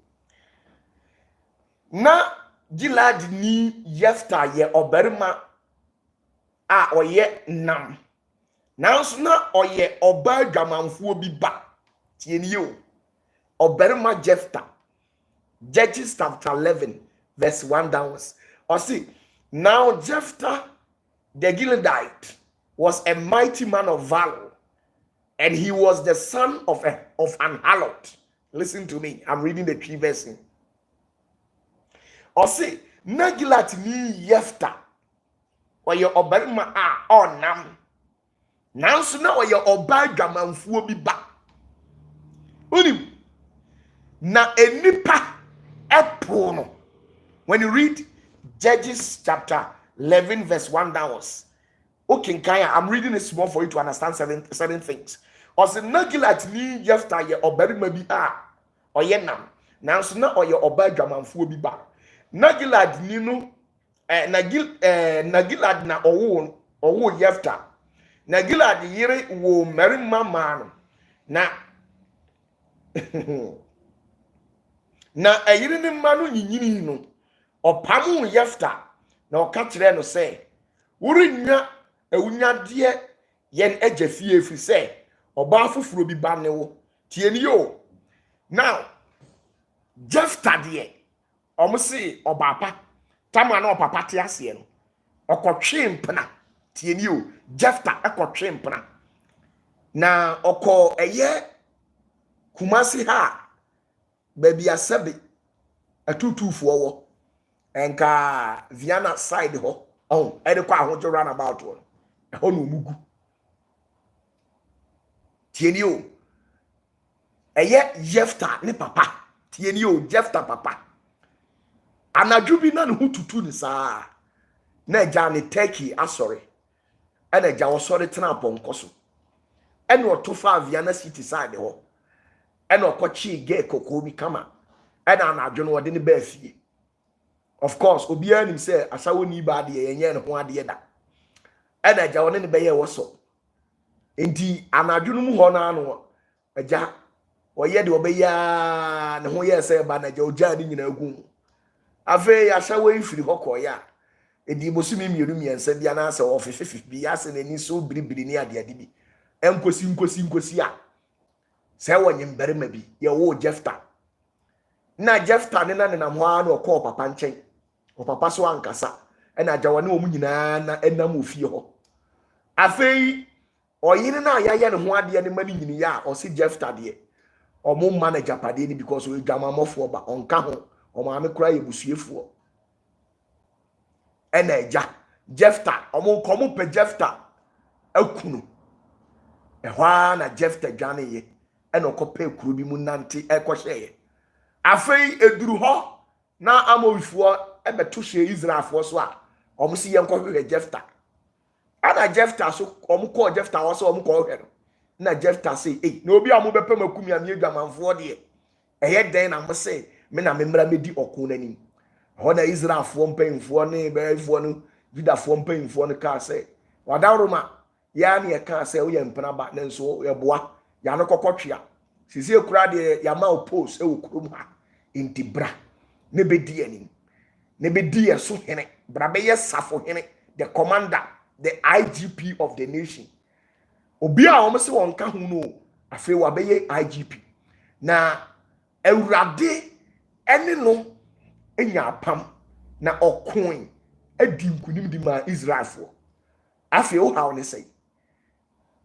Na Gilad ni Yefta ye obarima a ɔyɛ nam. Nanso na ɔyɛ ɔba dwamanfoɔ bi ba. Tie nie o. Oberima Jephthah. Judges chapter 11 verse 1 downwards. Or see, now Jephthah the Gileadite was a mighty man of valor, and he was the son of an harlot. Listen to me, I'm reading the key verse. Or see, na Gilead ni Jephthah or your oberima or nam. Now so now your oba dwamanfuo bi ba. Unim na enipa epo. When you read Judges chapter 11 verse 1 downwards, okay, I'm reading it small for you to understand certain things. Ose na Gilead ni Jephthah ye obarima bi oye nam. Now so na oye oba dwamanfuo bi ba. Na Gilead ni no na Gilead na owo Jephthah. Na Gilead yere wo marima man na na ayiri ne ma no nyinyini no opamu Jephthah na oka kire no say wurinya awunyade yen agya fie fi say oba foforo bi ba ne wo tie ni yo. Now Jephthah de omusi obapa tama na opapa te ase no okotwe mpena tie ni yo. Jephthah ekotwe mpena na oko eye Kumasi ha baby asabe atutufuo wo enka Viana side ho ede kwa ahojo run about wo ho no mugu tieni o eye Jephthah ne papa tieni o Jephthah papa anadwu na ne ho tutu ni saa na eja ne Turkey asori ena eja wo sori tena ponkoso ene otofa Viana city side ho ena okochi ge kokoo bi kama ena anadwo no wode ne ba fie. Of course obi anim say asawo ni ba de yenye ne ho ade da ena eja wone ne be ye woso enti anadwo no mu ho na ano eja oye de obeya ne ho ye say ba na eja oja ni nyina agu afi asawo ifiri hokọ ya edi bosumi mienu miensa bia na ase ofefe bi ya se nani so biribiri ni ade ade bi enkosi a se wonye mbarima bi ye wo Jephthah na Jephthah ne na nam ho a na okọ papa nchen papa so ankasa ena agyawane wo mu nyinaa na enam ofie ho afei oyire na ayaya ne ho ade ne mani nyini ya o se Jefta de o mo manager pade ni because o dwamamofo ba onka ho o ma me kura ye busuefo ena agya Jefta o mo komo pe Jefta akunu ehwa na Jefta dwane ye ena okopa ekuru bi mu nante ekohye afei eduru ho na amowifo ebeto hye Israelfo so a omo si ye nkɔhwɛ Jefta ana Jefta so omo kɔ Jefta wo so omo kɔ hwɛ no na Jefta say na obi a mo bepɛ makumi am ye dwamanfo de ɛyɛ den na mo say me na memra medi ɔko nanim ho na Israelfo mpanyimfo ne bɛyifo no Judafo mpanyimfo no ka say wadawroma ya ne ka say wo yɛ mpena ba ne nso yɛ boa ya no kɔkɔtwea sisi ekura de ya ma oppose e wo kurom ha intibra ne bedi anim ne bedi yeso hene bra be yesafo hene the commander the IGP of the nation obi a wo se won ka hu no afi wa be ye IGP na awurade ene no enya apam na okon adi nkunim di ma Israelfo afi wo ha ne sei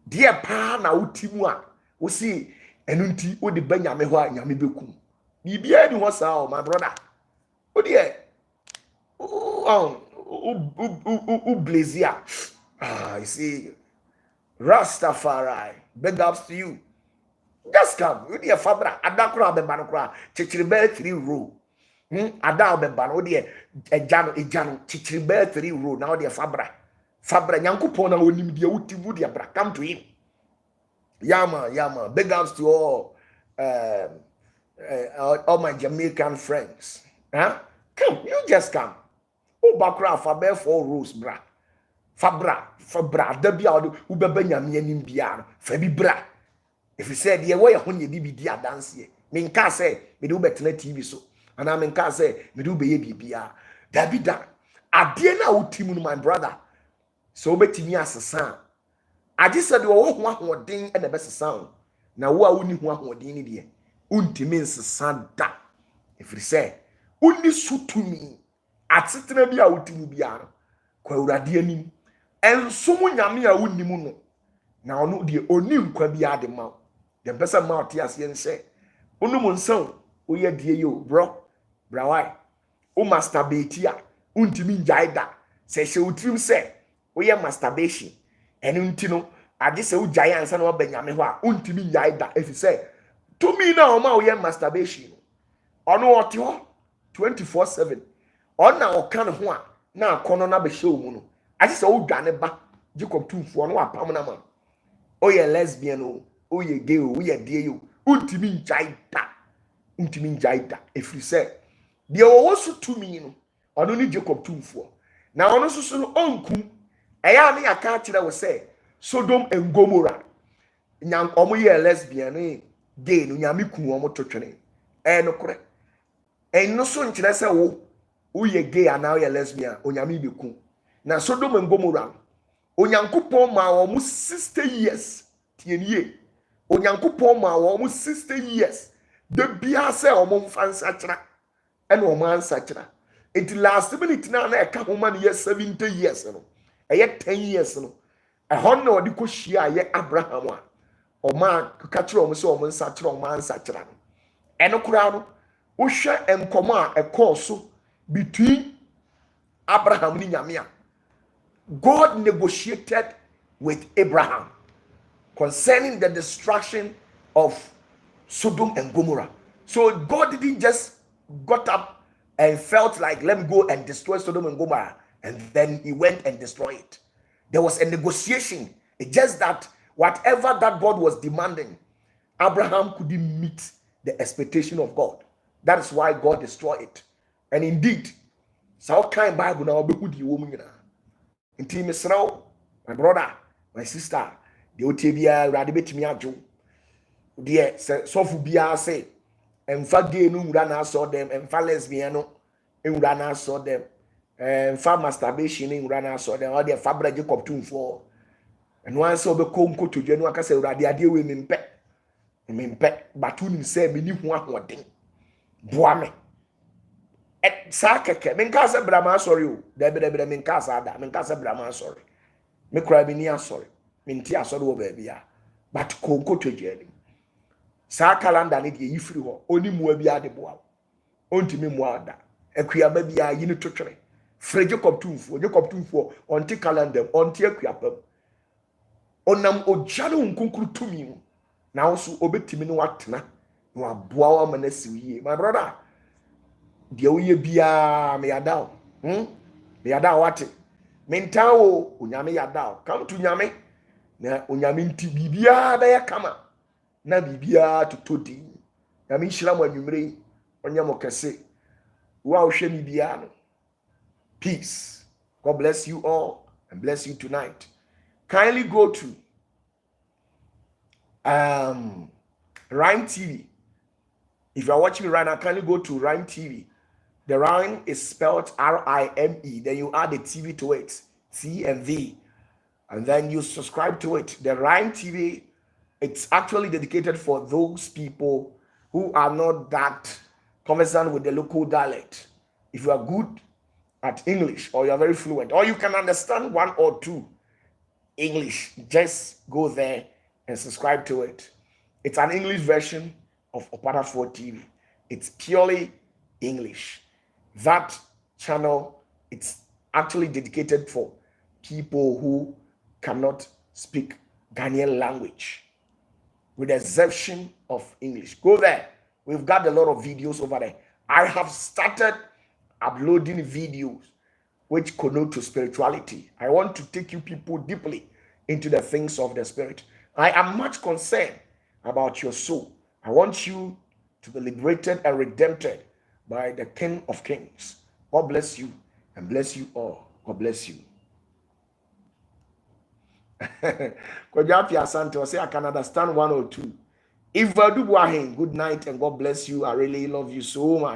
die pa na utimu a wo si enu nti wo de banyame ho a nyame bekum bibia ni ho sa o my brother o de blazia you see Rastafari big ups to you just come you de fabra adakura be banokura chichiribe 3 row ada be ban o de ejano chichiribe 3 row na o de fabra nyankopon na onim de utimu de bra come to him yama big ups to all my Jamaican friends come you just come bakra fabe 4 rows bra fabra da bia wo beba nyame anim bia fa bi bra if you said ye wo ye ho nye bi di adanse me nka say me do betena TV so ana me nka say me do be ye bibia da bi da ade na wotimu no my brother so betimi asesa ade said wo ho ahoden e na besesa na wo a woni ho ahoden ni de untimi nsesa da if you say uni sutumi atsetena bi a wotimu bia kwa urade anim ensom nyame a wonimu no na ono de oni nkwa bi ade ma de pesa ma ote ase nse onum nsan o ye die yo bra why o masturbate a untimi njai da se hye utrim se o ye masturbation enu nti no ade se o jai ansa na obanyame ho a untimi njai da efi se to me na o ma o ye masturbation ono ote ho 24/7 ona o kan ho a na akono na be hye o mu no ade se o dwane ba Jacob tumfo no apam na ma o ye lesbian o ye gay o ye die yo untimi njai da efri se de o wo so tumi no ono ni Jacob tumfo na ono so no onkum eya na yaka kire wo se Sodom and Gomorrah nyam omo ye lesbian gay no nyame ku omo totwene no kore no so nkire se wo ye gay ana wo ye lesbian onyame be ku na Sodom and Gomorrah onyankopon ma wo mu 60 years tienie onyankopon ma wo mu 60 years de bia se o mo mfansa kira ene o man sa kira it last minute na e ka homa ne 70 years no e 10 years no e hon na odi ko hia ye Abraham a o ma ka kira o mo se o mo nsa kira o man sa kira no ene kura no wo hwe enkomo a e course between Abraham ni nyame a God negotiated with Abraham concerning the destruction of Sodom and Gomorrah. So God didn't just got up and felt like, let me go and destroy Sodom and Gomorrah, and then he went and destroyed it. There was a negotiation. It's just that whatever that God was demanding, Abraham couldn't meet the expectation of God. That is why God destroyed it. And indeed, so kind Bible now be good woman. Inti mesraw, my brother, my sister, the otebia rade betimi adwo. De sofu bia say, emfa gay no wura na so dem, emfa lesbian no wura na so dem, emfa masturbation no wura na so dem, all the fabra Jacob tumfo. And once obe ko nkoto dwe no aka say rade ade we mempe batu nim say me ni ho ahoden. Boa me. sa keke menka se brama sorry o de menka sa da menka se brama sorry me kura bi ni asori menti asori wo ba bia but konko twedwani sa calendar ne de yifiri ho oni mua bi ade boa ontimi mua da akuyaba bia yi ne totwere frɛ Jacob tumfuo onti calendar onti akuyaba onam ogya no nkunkuru tumi mu na wo so obetimi ne watena na waboa wa manasi yie my brother de wo ye bia me yada me yada wate mentawo onyame yada come to nyame na onyame nti bibia ba ya kama na bibia totodi nyame nhyira mo anwumre onye mo kese wa wo hwe mi bia no peace. God bless you all and bless you tonight. Kindly go to Rhyme TV. If you are watching me right now, kindly go to Rhyme TV. The Rhyme is spelled R-I-M-E. Then you add the TV to it, C and V, and then you subscribe to it. The Rhyme TV, it's actually dedicated for those people who are not that conversant with the local dialect. If you are good at English or you are very fluent or you can understand one or two English, just go there and subscribe to it. It's an English version of Opara 4 TV. It's purely English. That channel, it's actually dedicated for people who cannot speak Ghanaian language, with the exception of English. Go there. We've got a lot of videos over there. I have started uploading videos which connote to spirituality. I want to take you people deeply into the things of the spirit. I am much concerned about your soul. I want you to be liberated and redeemed by the King of Kings. God bless you and bless you all. God bless you. Kwajapi Asante say I can understand one or two. If Vadubuahin, good night and God bless you. I really love you so much.